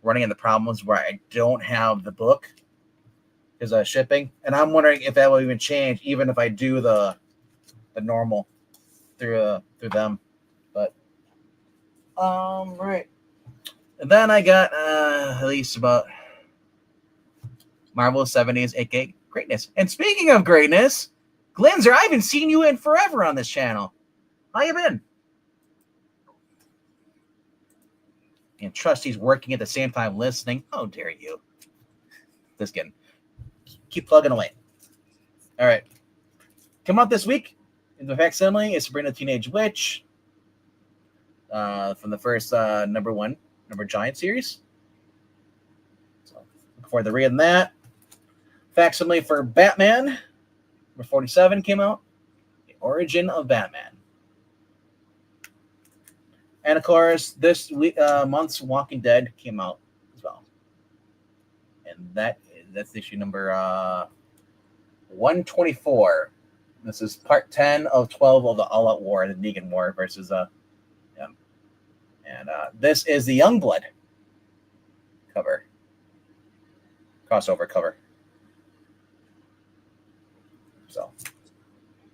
running into problems where I don't have the book because of shipping, and I'm wondering if that will even change, even if I do the normal through them. But right. And then I got at least about Marvel 70s, aka greatness. And speaking of greatness, Glenzer, I haven't seen you in forever on this channel. How you been? And Trusty's working at the same time listening. How dare you? Just kidding. Keep plugging away. All right. Come out this week in the facsimile is Sabrina Teenage Witch from the first number Giant series. So look forward to reading that. Facsimile for Batman, number 47 came out. The Origin of Batman. And of course, this month's Walking Dead came out as well. And that's issue number 124. This is part 10 of 12 of the All Out War, the Negan War versus And this is the Youngblood cover. Crossover cover. So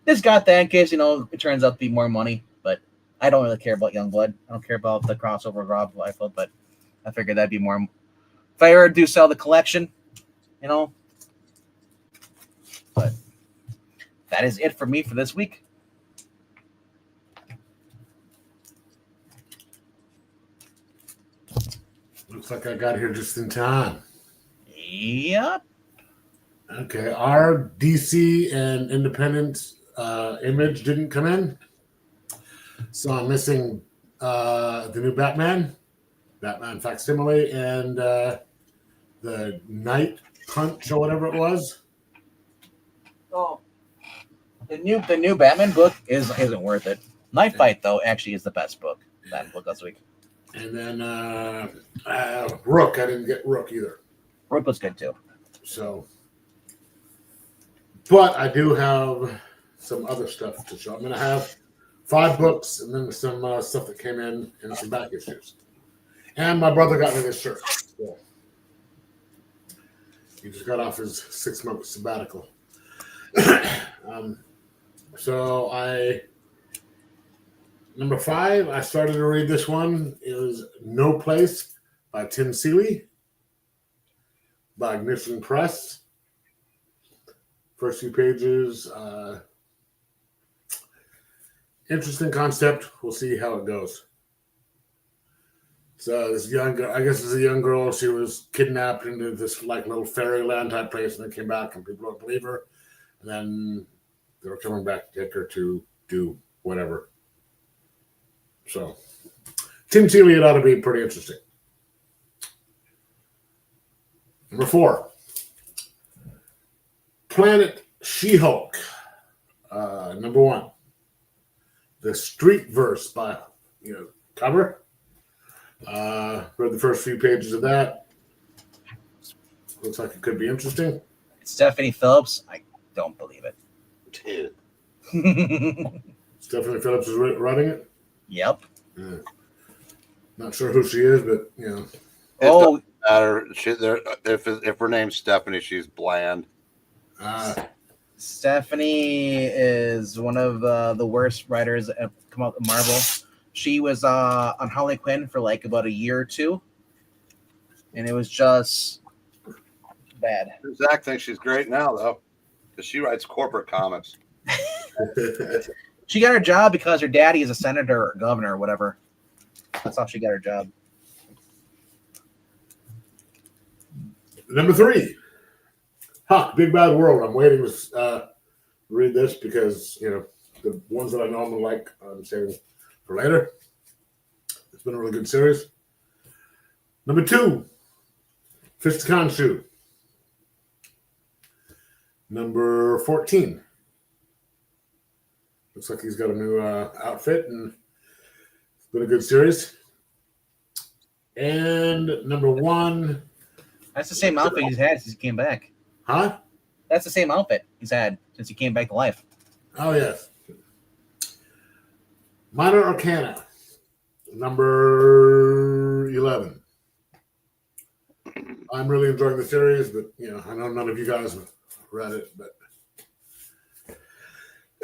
this got that in case, it turns out to be more money. But I don't really care about Youngblood. I don't care about the crossover of Rob Liefeld, but I figured that'd be more. If I ever do sell the collection, you know. But that is it for me for this week. Looks like I got here just in time. Yep. Okay, our DC and Independent Image didn't come in, so I'm missing the new Batman facsimile, and the Night Punch or whatever it was. Oh, the new Batman book isn't worth it. Night Fight though actually is the best book. That book this week. And then Rook, I didn't get Rook either. Rook was good too. So, but I do have some other stuff to show. I'm going to have 5 books and then some stuff that came in and some back issues. And my brother got me this shirt. So he just got off his 6-month sabbatical. Number 5, I started to read this one. It was No Place by Tim Seeley by Ignition Press. First few pages. Interesting concept. We'll see how it goes. So this young girl, I guess it's a young girl. She was kidnapped into this like little fairyland type place and then came back and people don't believe her. And then they were coming back to take her to do whatever. So Tim Seeley, it ought to be pretty interesting. Number 4. Planet She-Hulk. Number 1. The Street Verse by cover. Read the first few pages of that. Looks like it could be interesting. Stephanie Phillips, I don't believe it. Dude. Stephanie Phillips is writing it. Yep. Yeah. Not sure who she is, but It doesn't matter. If her name's Stephanie, she's bland. Stephanie is one of the worst writers that have come out of Marvel. She was on Harley Quinn for like about a year or two, and it was just bad. Zach thinks she's great now, though, because she writes corporate comics. She got her job because her daddy is a senator or governor or whatever. That's how she got her job. Number 3. Huck, Big Bad World. I'm waiting to read this because, the ones that I normally like, I'm saving for later. It's been a really good series. Number 2, Fist Khonshu. Number 14. Looks like he's got a new outfit, and it's been a good series. And number 1. That's the same outfit he's had since he came back. Huh? That's the same outfit he's had since he came back to life. Oh, yes. Minor Arcana, number 11. I'm really enjoying the series, but, I know none of you guys have read it, but.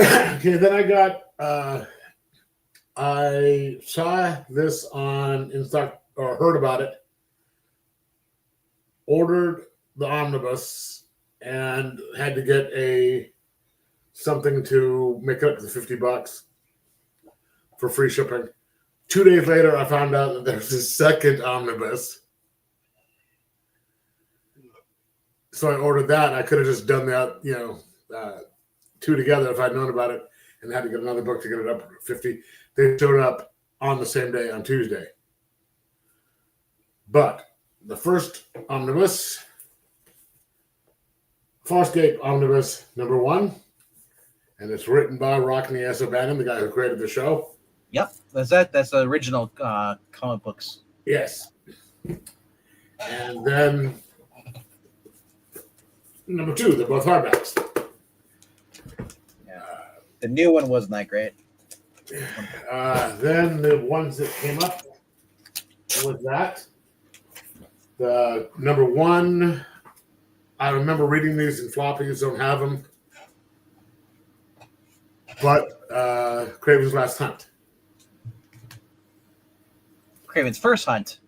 Okay, then I got, I saw this in stock, or heard about it, ordered the omnibus, and had to get something to make up the $50 for free shipping. 2 days later, I found out that there's a second omnibus. So I ordered that. I could have just done that, 2 together if I'd known about it, and had to get another book to get it up to 50. They showed up on the same day, on Tuesday. But the first omnibus, Farscape Omnibus number 1, and it's written by Rockne S. O'Bannon, the guy who created the show. Yep, that's the original comic books. Yes. And then number 2, they're both hardbacks. Yeah. The new one wasn't that great. Then the ones that came up was that. The number 1, I remember reading these in floppies, don't have them. But Craven's Last Hunt. Craven's first hunt.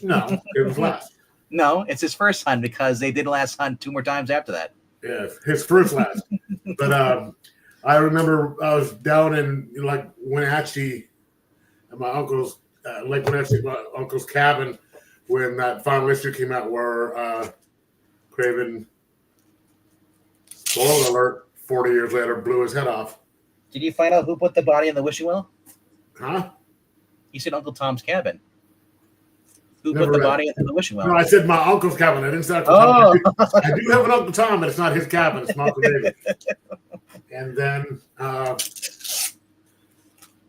No, it was last. No, it's his first hunt because they did last hunt 2 more times after that. Yeah, his first last. But I remember I was down in like Wenatchee at my uncle's Lake Wenatchee, my uncle's cabin when that final issue came out where Craven, spoiler alert, 40 years later blew his head off. Did you find out who put the body in the wishing well? Huh? You said Uncle Tom's cabin. Who Never put the read body in the wishing well? No, I said my uncle's cabin. I didn't say Uncle Tom. I do have an Uncle Tom, but it's not his cabin. It's my Uncle David. And then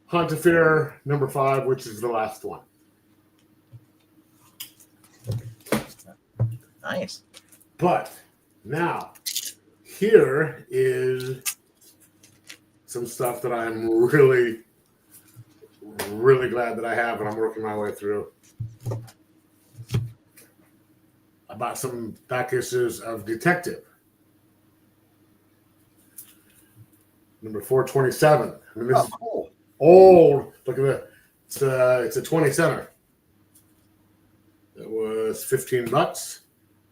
Hunt of Fear number 5, which is the last one. Nice. But now, here is some stuff that I'm really, really glad that I have, and I'm working my way through. About some back issues of Detective. Number 427. I mean, this is cool. old. Look at that. It's a 20 center. It was $15.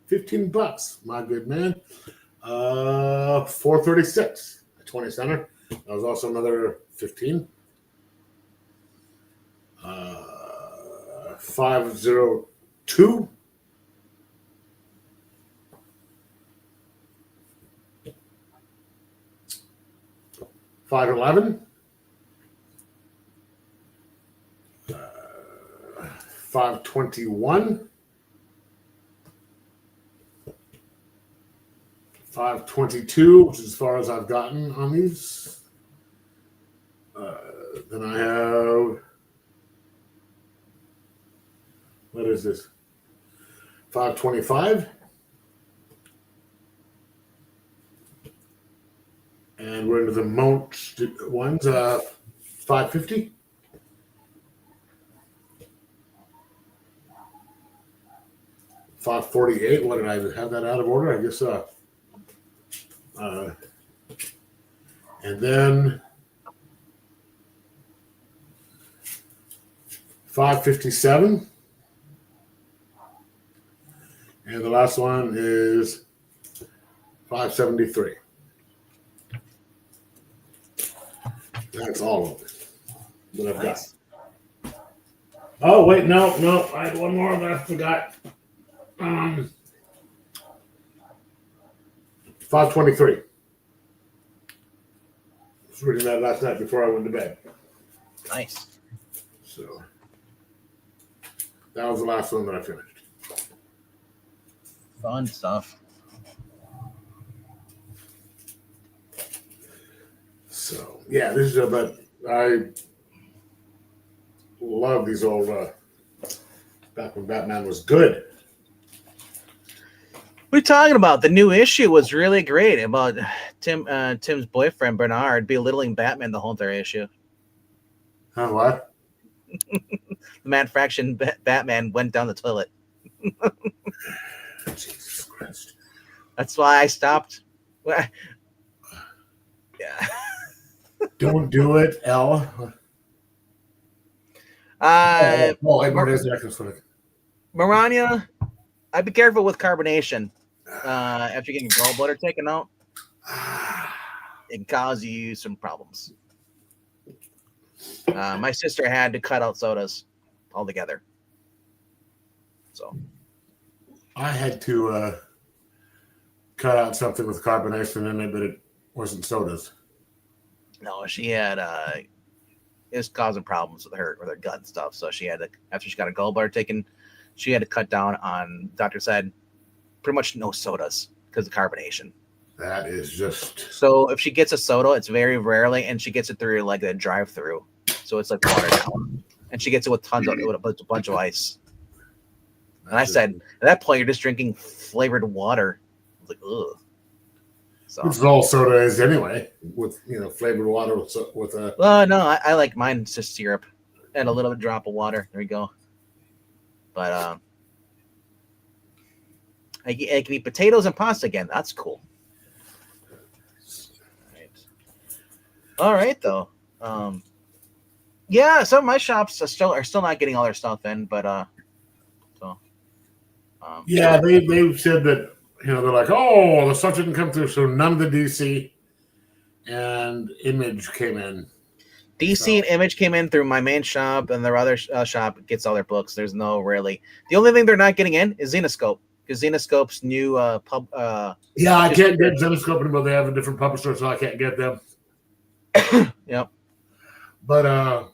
$15, my good man. 436. A 20 center. That was also another 15. 502. $511. 521. 522, which is as far as I've gotten on these. Then I have, what is this? 525. And we're into the most ones, 550. 548. What did I have that out of order? I guess and then 557. And the last one is 573. That's all of it that I've Nice. got. Oh, wait, no. I had one more that I forgot. 523. I was reading that last night before I went to bed. Nice. So that was the last one that I finished. Fun stuff. So yeah, this is but I love these old back when Batman was good. What are you talking about? The new issue was really great about Tim's boyfriend Bernard belittling Batman the whole entire issue. Huh, what? The Matt Fraction Batman went down the toilet. Jesus Christ. That's why I stopped. Yeah. Don't do it, L. Marania, I'd be careful with carbonation. After getting gallbladder taken out, it can cause you some problems. My sister had to cut out sodas altogether. So I had to cut out something with carbonation in it, but it wasn't sodas. no, she had it was causing problems with her gut and stuff. So she had to, after she got a gallbladder taken, she had to cut down on. Doctor said pretty much no sodas because of carbonation. That is just So if she gets a soda, it's very rarely, and she gets it through like a drive-through, so it's like watered down, and she gets it with tons of with a bunch of ice. And I said, at that point, you're just drinking flavored water. I was like, ugh. So, it's all soda is anyway, with flavored water with a. well, no, I like mine just syrup and a little drop of water. There you go. But I can eat potatoes and pasta again. That's cool. All right, though. Yeah, some of my shops are still not getting all their stuff in, but so Yeah, they said that they're like, oh, the stuff didn't come through, so none of the DC and Image came in. DC and Image came in through my main shop, and their other shop gets all their books. There's no really. The only thing they're not getting in is Xenoscope, because Xenoscope's new pub. Yeah, I can't get Zenoscope anymore. They have a different publisher, so I can't get them. Yep. But I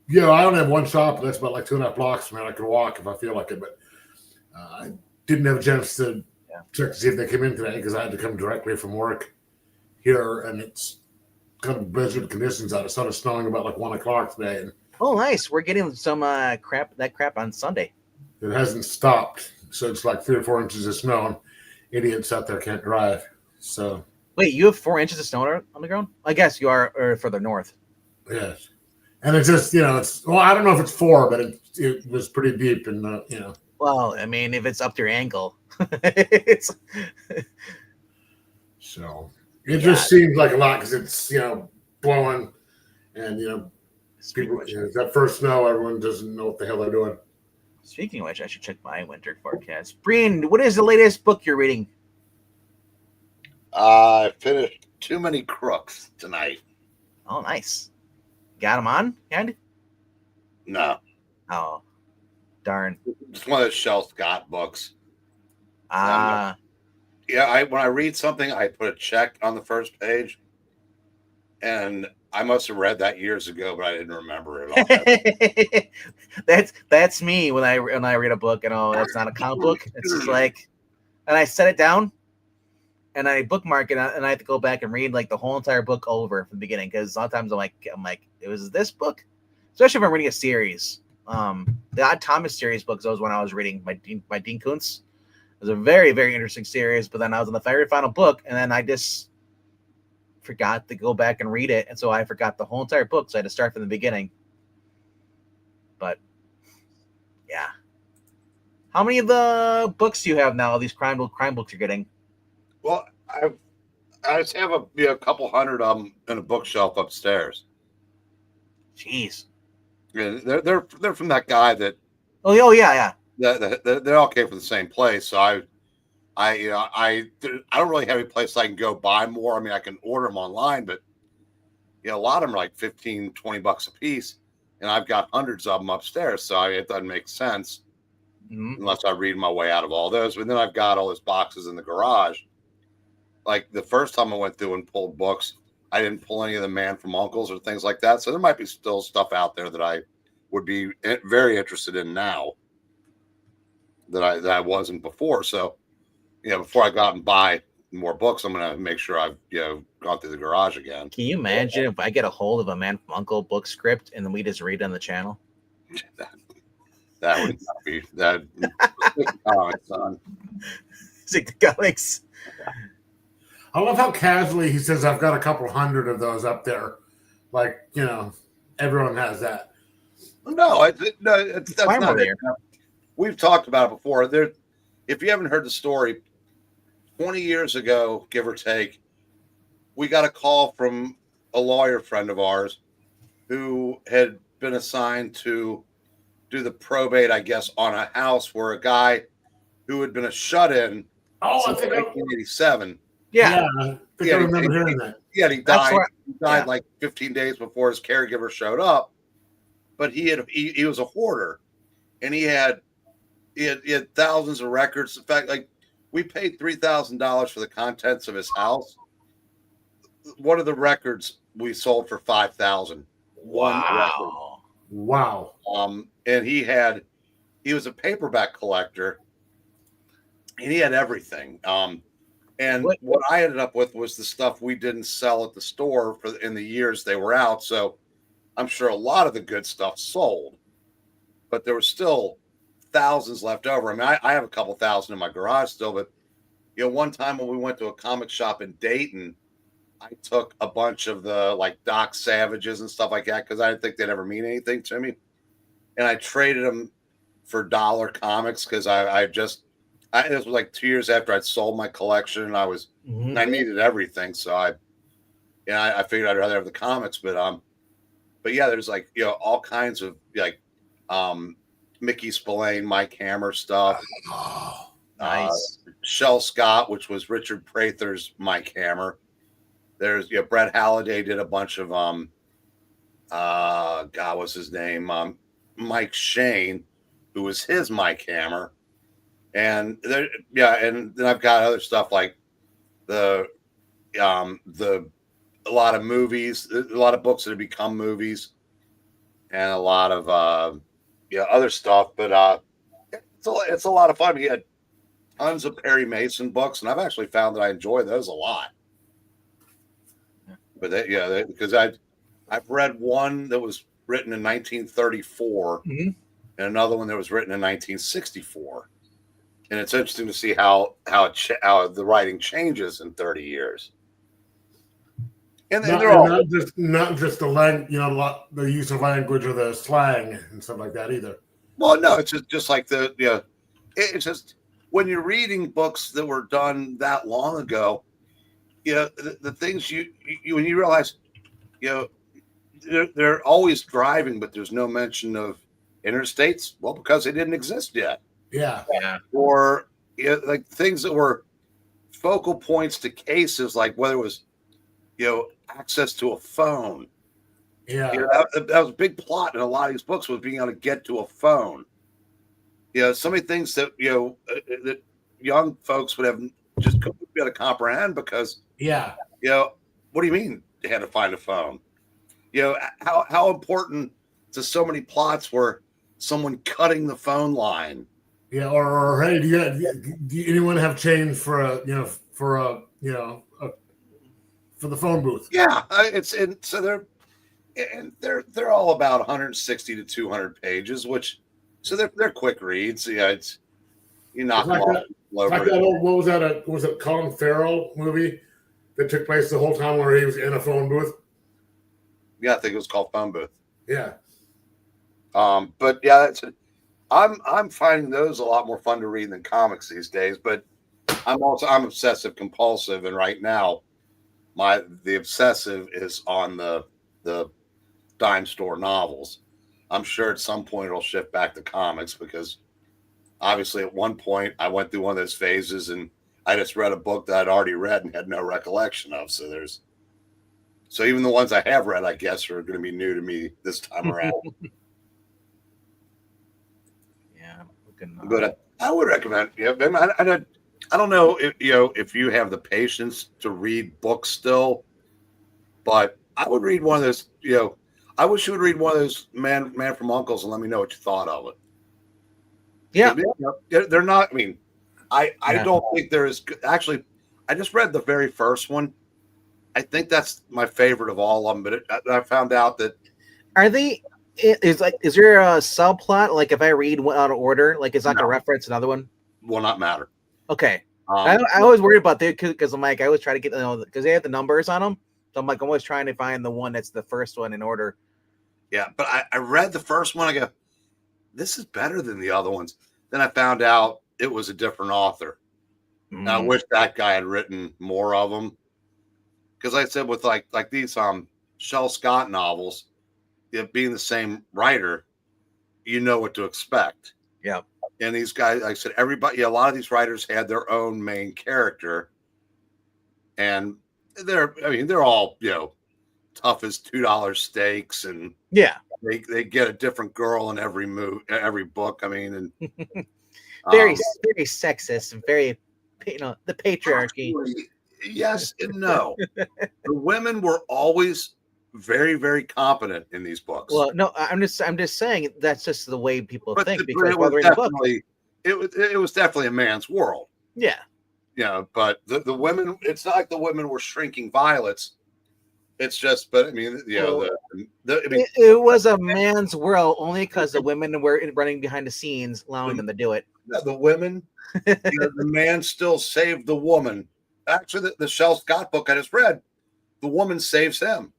only have one shop. That's about like 2.5 blocks. Man, I can walk if I feel like it. But I didn't have a chance to check to see if they came in today because I had to come directly from work here, and it's kind of blizzard conditions out. It started snowing about like 1 o'clock today, and oh, nice. We're getting some crap on Sunday. It hasn't stopped, so it's like 3 or 4 inches of snow, and idiots out there can't drive. So wait, you have 4 inches of snow on the ground? I guess you are further north. Yes, and it's just it's I don't know if it's 4, but it was pretty deep, and Well, I mean, if it's up to your ankle, it's so it just seems like a lot because it's blowing, and people that first snow, everyone doesn't know what the hell they're doing. Speaking of which, I should check my winter forecast. Breen, what is the latest book you're reading? I finished Too Many Crooks tonight. Oh, nice. Got them on hand? No. Oh, darn. It's one of those Shel Scott books. Ah. Yeah, when I read something, I put a check on the first page. And I must have read that years ago, but I didn't remember it all. That's me when I read a book and that's not a comic book. It's just like, and I set it down, and I bookmark it, and I have to go back and read like the whole entire book over from the beginning because a lot of times I'm like, it was this book, especially if I'm reading a series. The Odd Thomas series books. That was when I was reading by Dean Koontz. It was a very, very interesting series, but then I was on the very final book, and then I just forgot to go back and read it, and so I forgot the whole entire book, so I had to start from the beginning. But yeah, how many of the books do you have now? These crime books you're getting? Well, I just have a couple hundred of them in a bookshelf upstairs. Jeez, Yeah, they're from that guy that. Oh yeah. They all came from the same place, so I don't really have any place I can go buy more. I mean, I can order them online, but a lot of them are like $15-$20 a piece, and I've got hundreds of them upstairs, so it doesn't make sense unless I read my way out of all those. But then I've got all those boxes in the garage. Like the first time I went through and pulled books, I didn't pull any of the Man from Uncle's or things like that. So there might be still stuff out there that I would be very interested in now that I wasn't before. So, before I go out and buy more books, I'm going to make sure I've gone through the garage again. Can you imagine if I get a hold of a Man from Uncle book script and then we just read it on the channel? That would not be that. Son. Comics. I love how casually he says, "I've got a couple hundred of those up there." Like everyone has that. No, that's not it. We've talked about it before. If you haven't heard the story, 20 years ago, give or take, we got a call from a lawyer friend of ours who had been assigned to do the probate, I guess, on a house where a guy who had been a shut-in since 1987. Yeah, I think I remember hearing that. Yeah, he died. He died like 15 days before his caregiver showed up. But he was a hoarder, and he had thousands of records. In fact, like we paid $3,000 for the contents of his house. One of the records we sold for $5,000. Wow. And he was a paperback collector, and he had everything. And what I ended up with was the stuff we didn't sell at the store in the years they were out. So I'm sure a lot of the good stuff sold, but there were still thousands left over. I mean, I have a couple thousand in my garage still, but one time when we went to a comic shop in Dayton, I took a bunch of the like Doc Savages and stuff like that because I didn't think they'd ever mean anything to me, and I traded them for dollar comics because it was like 2 years after I'd sold my collection, and I needed everything, so I figured I'd rather have the comics, but but yeah, there's like all kinds of like Mickey Spillane, Mike Hammer stuff. Oh, Nice. Shel Scott, which was Richard Prather's Mike Hammer. There's Brett Halliday did a bunch of God, what's his name? Mike Shane, who was his Mike Hammer. And there, and then I've got other stuff like the a lot of movies, a lot of books that have become movies, and a lot of other stuff. But it's a lot of fun. He had tons of Perry Mason books, and I've actually found that I enjoy those a lot. But because I've read one that was written in 1934, and another one that was written in 1964, and it's interesting to see how the writing changes in 30 years. And they're all not just the the use of language or the slang and stuff like that either. Well, no, it's just like it's just when you're reading books that were done that long ago, the things you when you realize, they're always driving, but there's no mention of interstates. Well, because they didn't exist yet. Yeah. Or like things that were focal points to cases, like whether it was access to a phone. Yeah. That was a big plot in a lot of these books, was being able to get to a phone. So many things that that young folks would have just couldn't be able to comprehend because what do you mean they had to find a phone? How important to so many plots were someone cutting the phone line. Yeah, or hey, do anyone have change for for the phone booth? Yeah, they're all about 160 to 200 pages, which they're quick reads. Yeah, it's you knock them off. Like that old, what was that? Was it Colin Farrell movie that took place the whole time where he was in a phone booth? Yeah, I think it was called Phone Booth. Yeah. But yeah, I'm finding those a lot more fun to read than comics these days. But I'm obsessive compulsive, and right now the obsessive is on the dime store novels. I'm sure at some point it'll shift back to comics because obviously at one point I went through one of those phases and I just read a book that I'd already read and had no recollection of. So even the ones I have read, I guess, are going to be new to me this time around. Yeah, but I would recommend. I don't know if you have the patience to read books still, but I would read one of those. I wish you would read one of those Man from Uncle's and let me know what you thought of it. Yeah, they're not. I mean, I don't think there is actually. I just read the very first one. I think that's my favorite of all of them. But I found out that are they? Is there a subplot? Like if I read one out of order, like it's not going to reference another one? Will not matter. Okay. I always worry about that because I'm like I always try to get because they have the numbers on them. So I'm like always trying to find the one that's the first one in order. Yeah, but I read the first one. I go, this is better than the other ones. Then I found out it was a different author. And I wish that guy had written more of them. Because I said with like these Shel Scott novels, being the same writer, you know what to expect. Yeah. And these guys, like I said, everybody, a lot of these writers had their own main character. And they're all, tough as $2 steaks. And they get a different girl in every book. I mean, and very sexist and very, the patriarchy. Yes and no. The women were always very, very competent in these books. Well, no, I'm just saying that's just the way people think because it was definitely a man's world. Yeah. But the women, it's not like the women were shrinking violets. It's just, but I mean, it was a man's world only because the women were running behind the scenes, allowing them to do it. The women, the man still saved the woman. Actually, the Shel Scott book I just read, the woman saves him.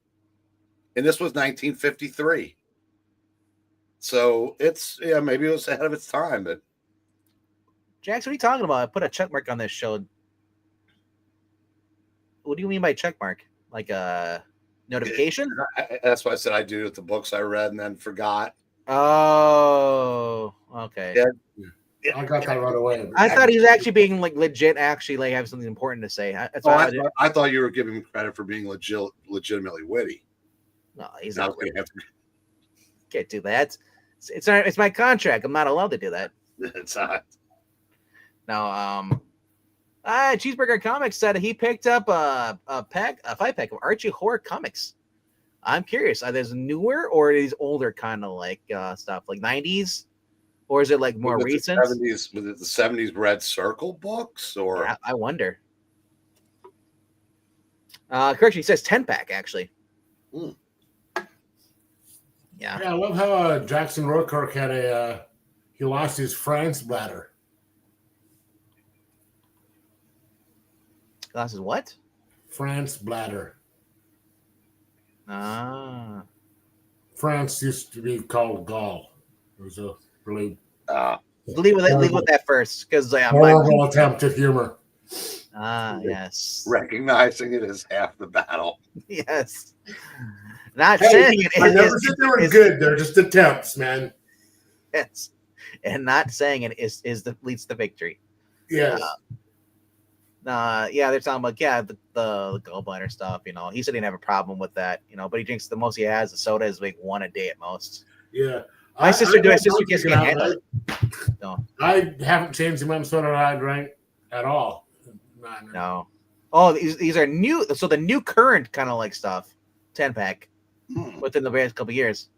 And this was 1953. So maybe it was ahead of its time. But Jax, what are you talking about? I put a check mark on this show. What do you mean by check mark? Like notification. That's why I said I do with the books I read and then forgot. Oh, okay. Yeah. I got that right away. I thought he was actually being like legit, actually like have something important to say. That's why I thought you were giving him credit for being legitimately witty. no, he's Now not. we have to. Can't do that. It's my contract. I'm not allowed to do that. It's not. Now, Cheeseburger Comics said he picked up a 5-pack of Archie horror comics. I'm curious. Are these newer or are these older kind of like stuff, like 90s, or is it like more recent? Was it the 70s Red Circle books or? Yeah, I wonder. Correction, he says 10-pack actually. Hmm. Yeah. Yeah, I love how Jackson Rourke had he lost his France bladder. Glasses what? France bladder. Ah. France used to be called Gaul. It was a really Leave with that first, because horrible attempt at humor. Yes. Recognizing it as half the battle. Yes. Not saying it. I never said they were good. They're just attempts, man. Yes. And not saying it leads to victory. Yes. Yeah, they're talking about the gallbladder stuff. You know, he said he didn't have a problem with that. You know, but he drinks the most he has. The soda is like one a day at most. Yeah. My sister just can't handle it. No. I haven't changed the amount of soda I drank at all. No. Oh, these are new. So the new current kind of like stuff, 10-pack within the past couple of years.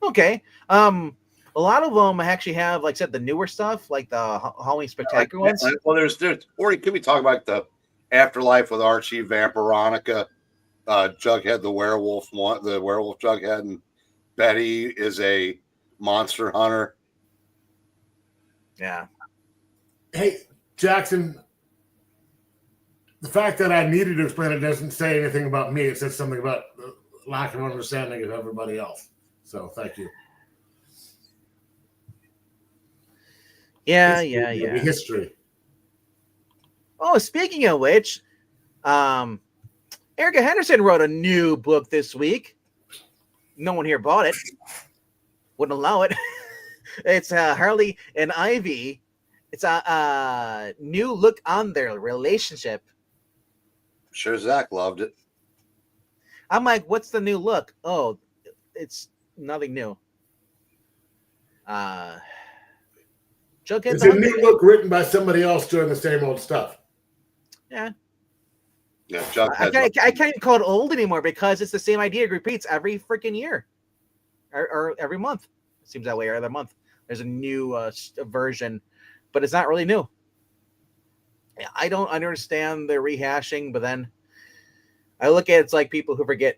Okay. A lot of them actually have, like I said, the newer stuff, like the Halloween Spectacular ones. Well, there's, or you could be talking about the Afterlife with Archie, Vampironica, Jughead, the werewolf Jughead, and Betty is a monster hunter. Yeah. Hey, Jackson, the fact that I needed to explain it doesn't say anything about me. It says something about the lack of understanding of everybody else. So thank you. Yeah. History. Oh, speaking of which, Erica Henderson wrote a new book this week. No one here bought it. Wouldn't allow it. It's Harley and Ivy. It's a new look on their relationship. Sure, Zach loved it. I'm like, what's the new look? Oh, it's nothing new. It's a new book written by somebody else doing the same old stuff. Yeah. Yeah, I can't even call it old anymore because it's the same idea. It repeats every freaking year or every month. It seems that way, or every month. There's a new version, but it's not really new. I don't understand the rehashing, but then I look at it's like people who forget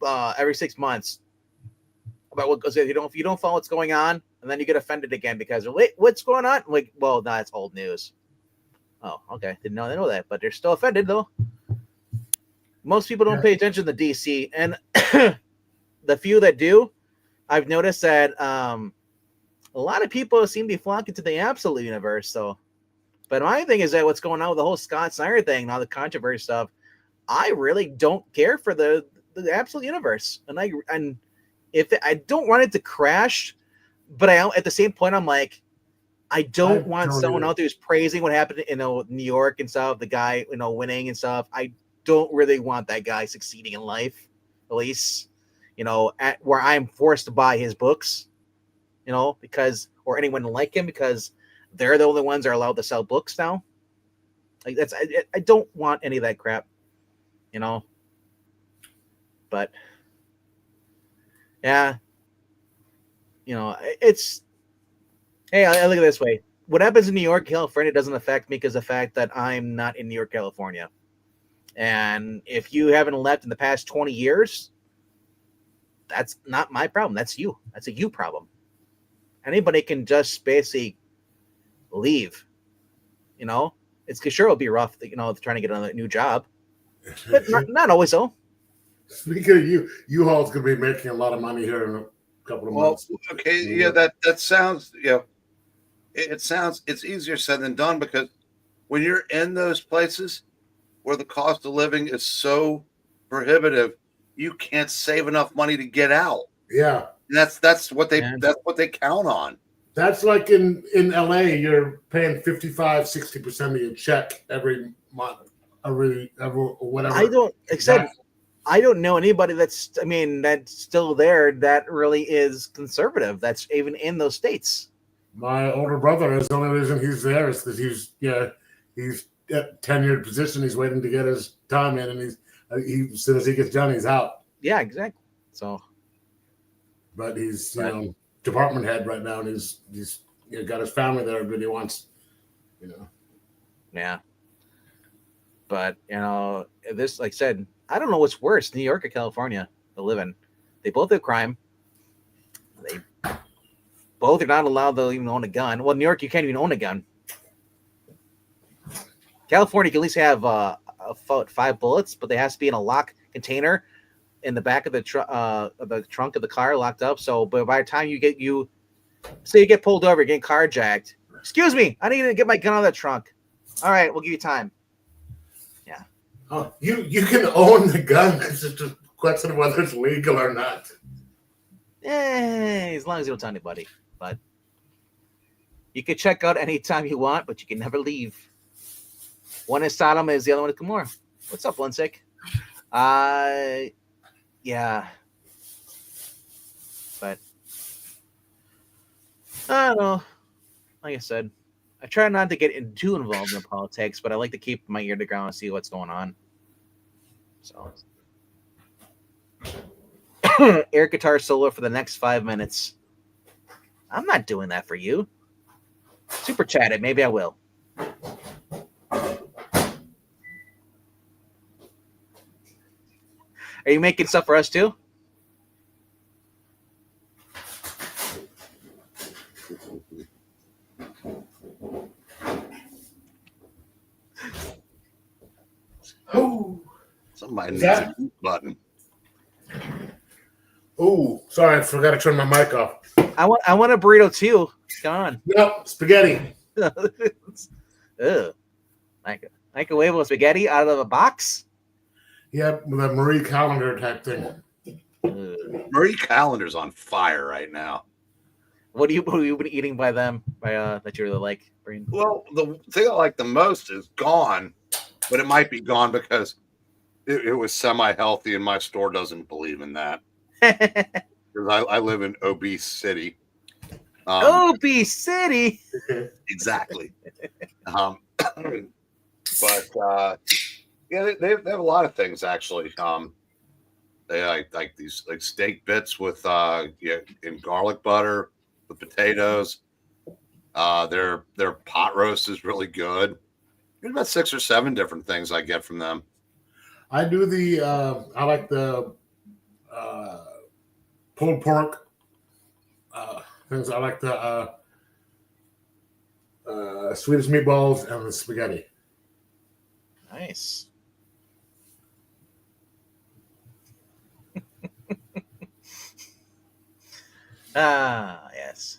every 6 months about what goes. If you don't follow what's going on, and then you get offended again because wait, what's going on? Like, well, that's old news. Oh, okay, didn't know they know that, but they're still offended though. Most people don't pay attention to DC, and the few that do, I've noticed that a lot of people seem to be flocking to the Absolute universe. So, but my thing is that what's going on with the whole Scott Snyder thing and all the controversy stuff, I really don't care for the Absolute universe, and if I don't want it to crash, but at the same point I'm like, I don't want someone out there who's praising what happened in New York and stuff, the guy winning and stuff. I don't really want that guy succeeding in life, at least at where I'm forced to buy his books, because or anyone like him because they're the only ones that are allowed to sell books now. Like I don't want any of that crap, but yeah, it's, hey, I look at it this way. What happens in New York, California doesn't affect me because of the fact that I'm not in New York, California. And if you haven't left in the past 20 years, that's not my problem. That's you. That's a you problem. Anybody can just basically leave. It's sure it'll be rough, trying to get a new job, but not always so. Speaking of U-Haul's going to be making a lot of money here in a couple of months. Okay, yeah, that sounds, it's easier said than done because when you're in those places where the cost of living is so prohibitive, you can't save enough money to get out. Yeah. And that's what they count on. That's like in LA, you're paying 55-60% of your check every month, every whatever. I don't know anybody that's still there that really is conservative. That's even in those states. My older brother is the only reason he's there is because he's at tenured position. He's waiting to get his time in, and he as soon as he gets done, he's out. Yeah, exactly. So, but he's department head right now, and he's got his family there, but he wants, Yeah. But this, like I said, I don't know what's worse, New York or California to live in. They both have crime. They both are not allowed to even own a gun. Well, New York, you can't even own a gun. California can at least have 5 bullets, but they has to be in a locked container in the back of the trunk of the car, locked up. So, but by the time you get pulled over, getting carjacked. Excuse me, I need to get my gun out of the trunk. All right, we'll give you time. Yeah. Oh, you can own the gun. It's just a question of whether it's legal or not. As long as you don't tell anybody. But you can check out anytime you want, but you can never leave. One is Sodom, is the other one is Gomorrah. What's up, Linsick? Yeah. But I don't know. Like I said, I try not to get too involved in politics, but I like to keep my ear to the ground and see what's going on. So, air guitar solo for the next 5 minutes. I'm not doing that for you. Super chat it. Maybe I will. Are you making stuff for us too? Oh, somebody needs a mute button. Oh, sorry, I forgot to turn my mic off. I want a burrito too. Come on. No, spaghetti. Ugh. Microwave spaghetti out of a box? Yeah, with a Marie Callender type thing. Marie Callender's on fire right now. What have you been eating by them? That you really like, Breen? Well, the thing I like the most is gone, but it might be gone because it was semi-healthy and my store doesn't believe in that. Because I live in obese city. Obese city? Exactly. But yeah, they have a lot of things actually. They like these like steak bits with in garlic butter, the potatoes. Their pot roast is really good. There's about 6 or 7 different things I get from them. I do I like the pulled pork things. I like the Swedish meatballs and the spaghetti. Nice. Yes.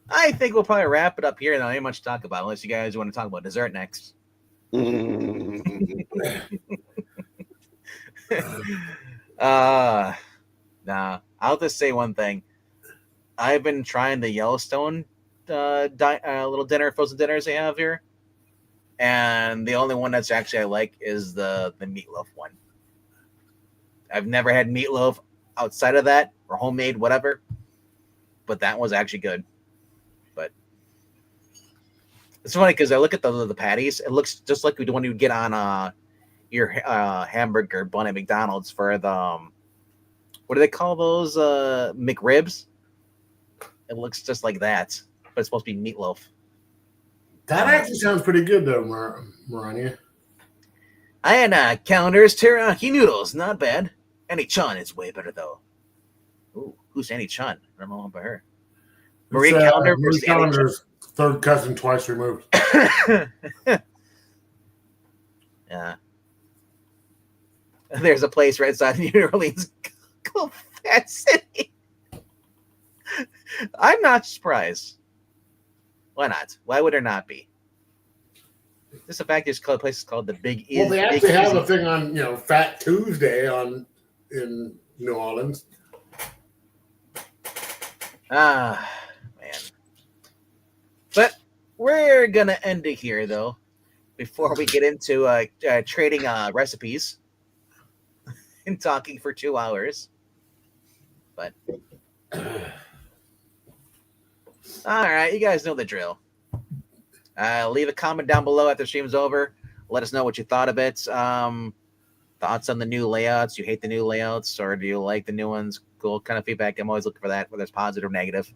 I think we'll probably wrap it up here. Not ain't much to talk about unless you guys want to talk about dessert next. Nah. I'll just say one thing. I've been trying the Yellowstone little frozen dinners they have here, and the only one that's actually I like is the meatloaf one. I've never had meatloaf outside of that or homemade whatever, but that was actually good. But it's funny because I look at the patties. It looks just like the one you would get on your hamburger bun at McDonald's for the what do they call those McRibs? It looks just like that, but it's supposed to be meatloaf. That actually sounds pretty good though, Marania. I had Calendar's teriyaki noodles, not bad. Annie Chun is way better though. Ooh, who's Annie Chun? I don't know about her. Marie Calendar versus Calendar's third cousin twice removed. Yeah. There's a place right outside New Orleans called Fat City. I'm not surprised. Why not? Why would there not be? Just the fact this place is called the Big Well, they Big actually have Easy. a thing on Fat Tuesday in New Orleans. Ah, man. But we're gonna end it here though. Before we get into trading recipes and talking for 2 hours. But all right, you guys know the drill. Leave a comment down below after the stream's over. Let us know what you thought of it. Thoughts on the new layouts? You hate the new layouts, or do you like the new ones? Cool kind of feedback. I'm always looking for that, whether it's positive or negative.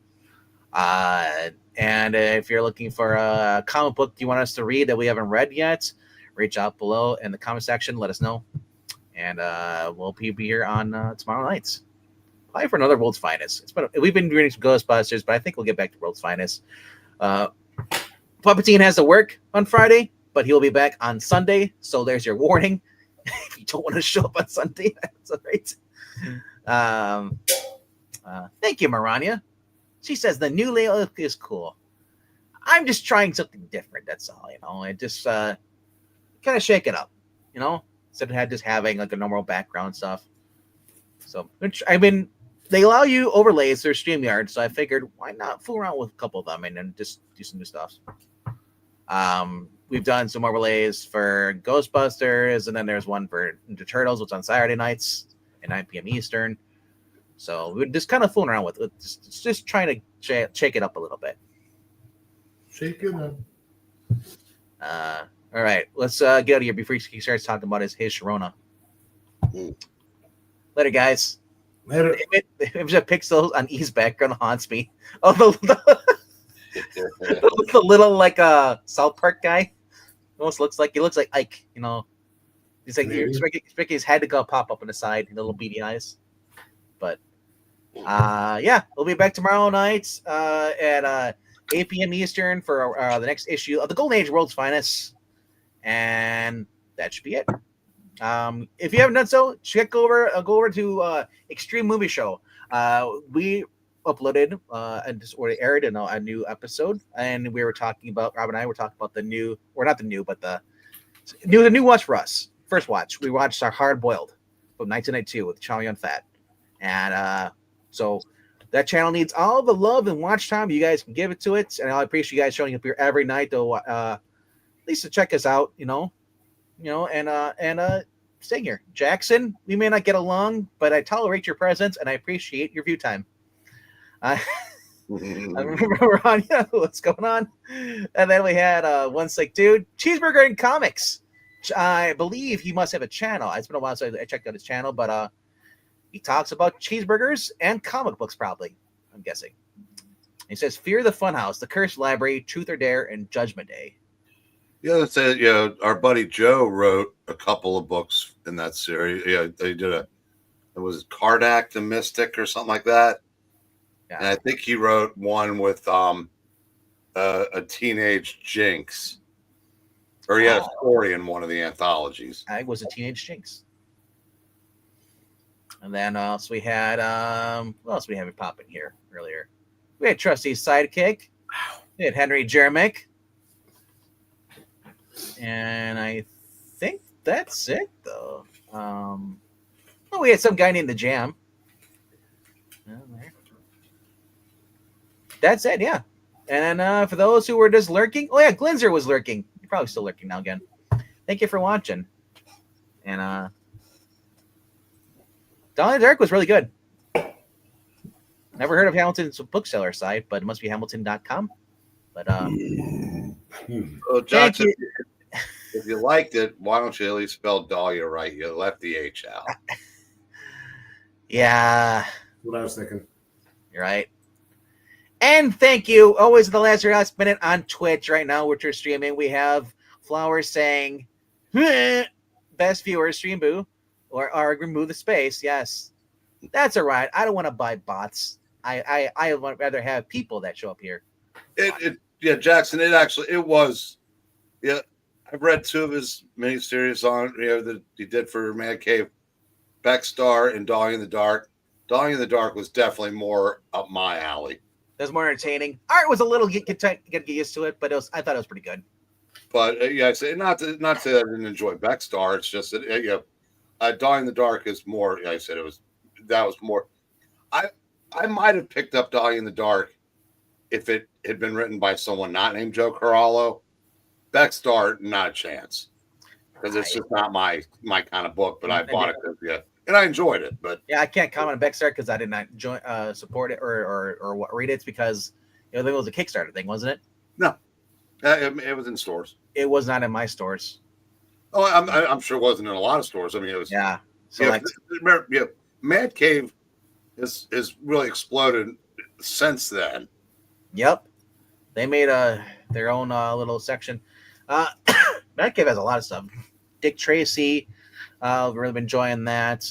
And if you're looking for a comic book you want us to read that we haven't read yet, reach out below in the comment section. Let us know, and we'll be here on tomorrow nights. Probably for another World's Finest. We've been reading some Ghostbusters, but I think we'll get back to World's Finest. Puppetine has to work on Friday, but he'll be back on Sunday. So there's your warning. If you don't want to show up on Sunday, that's all right. Thank you, Marania. She says the new layout is cool. I'm just trying something different. That's all, I just kind of shake it up, instead of just having like a normal background stuff. So they allow you overlays through StreamYard, so I figured why not fool around with a couple of them and then just do some new stuff. We've done some overlays for Ghostbusters, and then there's one for Ninja Turtles, which is on Saturday nights at 9 p.m. Eastern. So we're just kind of fooling around with it, just trying to shake it up a little bit. Shake it up. All right, let's get out of here before he starts talking about his Sharona. Later, guys. Later. It was a pixel on E's background haunts me. Oh, the little like South Park guy. Almost looks like Ike. He's like you're expecting his head to go pop up on the side, little beady eyes. But yeah, we'll be back tomorrow night at 8 p.m. Eastern for the next issue of the Golden Age World's Finest, and that should be it. If you haven't done so, go over to Extreme Movie Show. We uploaded and just already aired a new episode, and we were talking about Rob and I were talking about the new watch for us. First watch, we watched our Hard Boiled from 1992 with Chow Yun Fat, and so that channel needs all the love and watch time you guys can give it to it, and I appreciate you guys showing up here every night to at least to check us out, and staying here. Jackson, we may not get along, but I tolerate your presence and I appreciate your view time. I remember Rania, what's going on? And then we had one sick dude, Cheeseburger and Comics. I believe he must have a channel. It's been a while since I checked out his channel, but he talks about cheeseburgers and comic books, probably, I'm guessing. He says, Fear the Funhouse, The Cursed Library, Truth or Dare, and Judgment Day. Yeah, that's it. Yeah, our buddy Joe wrote a couple of books in that series. Yeah, they did it was Kardak the Mystic or something like that. Yeah. And I think he wrote one with a teenage Jinx. Or he had a story in one of the anthologies. I was a teenage Jinx. And then so we had what else we have popping here earlier? We had Trusty's Sidekick. We had Henry Jeremick. And I think that's it, though. We had some guy named The Jam. That's it, yeah. And for those who were just lurking, Glinzer was lurking. You're probably still lurking now again. Thank you for watching. And Dawn in the Dark was really good. Never heard of Hamilton's bookseller site, but it must be Hamilton.com. But well, Johnson, if you liked it, why don't you at least spell Dahlia right? You left the H out. Yeah. What I was thinking. You're right. And thank you. Always the last minute on Twitch right now, which we're streaming. We have Flowers saying, best viewer, stream boo, or remove the space. Yes. That's all right. I don't want to buy bots. I would rather have people that show up here. Yeah, Jackson, it was. Yeah, I've read 2 of his miniseries that he did for Man Cave, Backstar and Dahlia in the Dark. Dahlia in the Dark was definitely more up my alley. It was more entertaining. Art was a little get used to it, but I thought it was pretty good. But yeah, I say not to I didn't enjoy Beckstar. It's just that Dawning in the Dark is more. I said that was more. I I might have picked up Dawning in the Dark if it had been written by someone not named Joe Corallo. Beckstar, not a chance, because it's just not my kind of book. But I bought it because and I enjoyed it. But yeah, I can't comment on Beckstar because I did not support it or read it. It's because I think it was a Kickstarter thing, wasn't it? No, it was in stores. It was not in my stores. Oh, I'm sure it wasn't in a lot of stores. I mean, it was. Yeah. So Mad Cave has really exploded since then. Yep. They made their own little section. Mad Cave has a lot of stuff. Dick Tracy, really been enjoying that.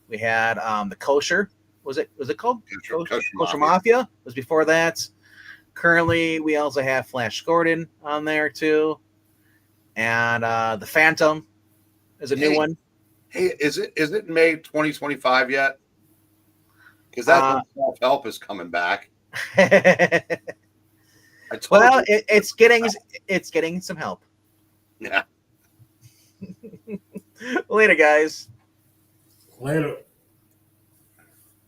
We had the Kosher. Was it called Kosher Mafia? Was before that. Currently, we also have Flash Gordon on there too, and the Phantom is a new one. Hey, is it May 2025 yet? Because that's when self-help is coming back. Well, it's getting some help. Yeah. Later, guys. Later.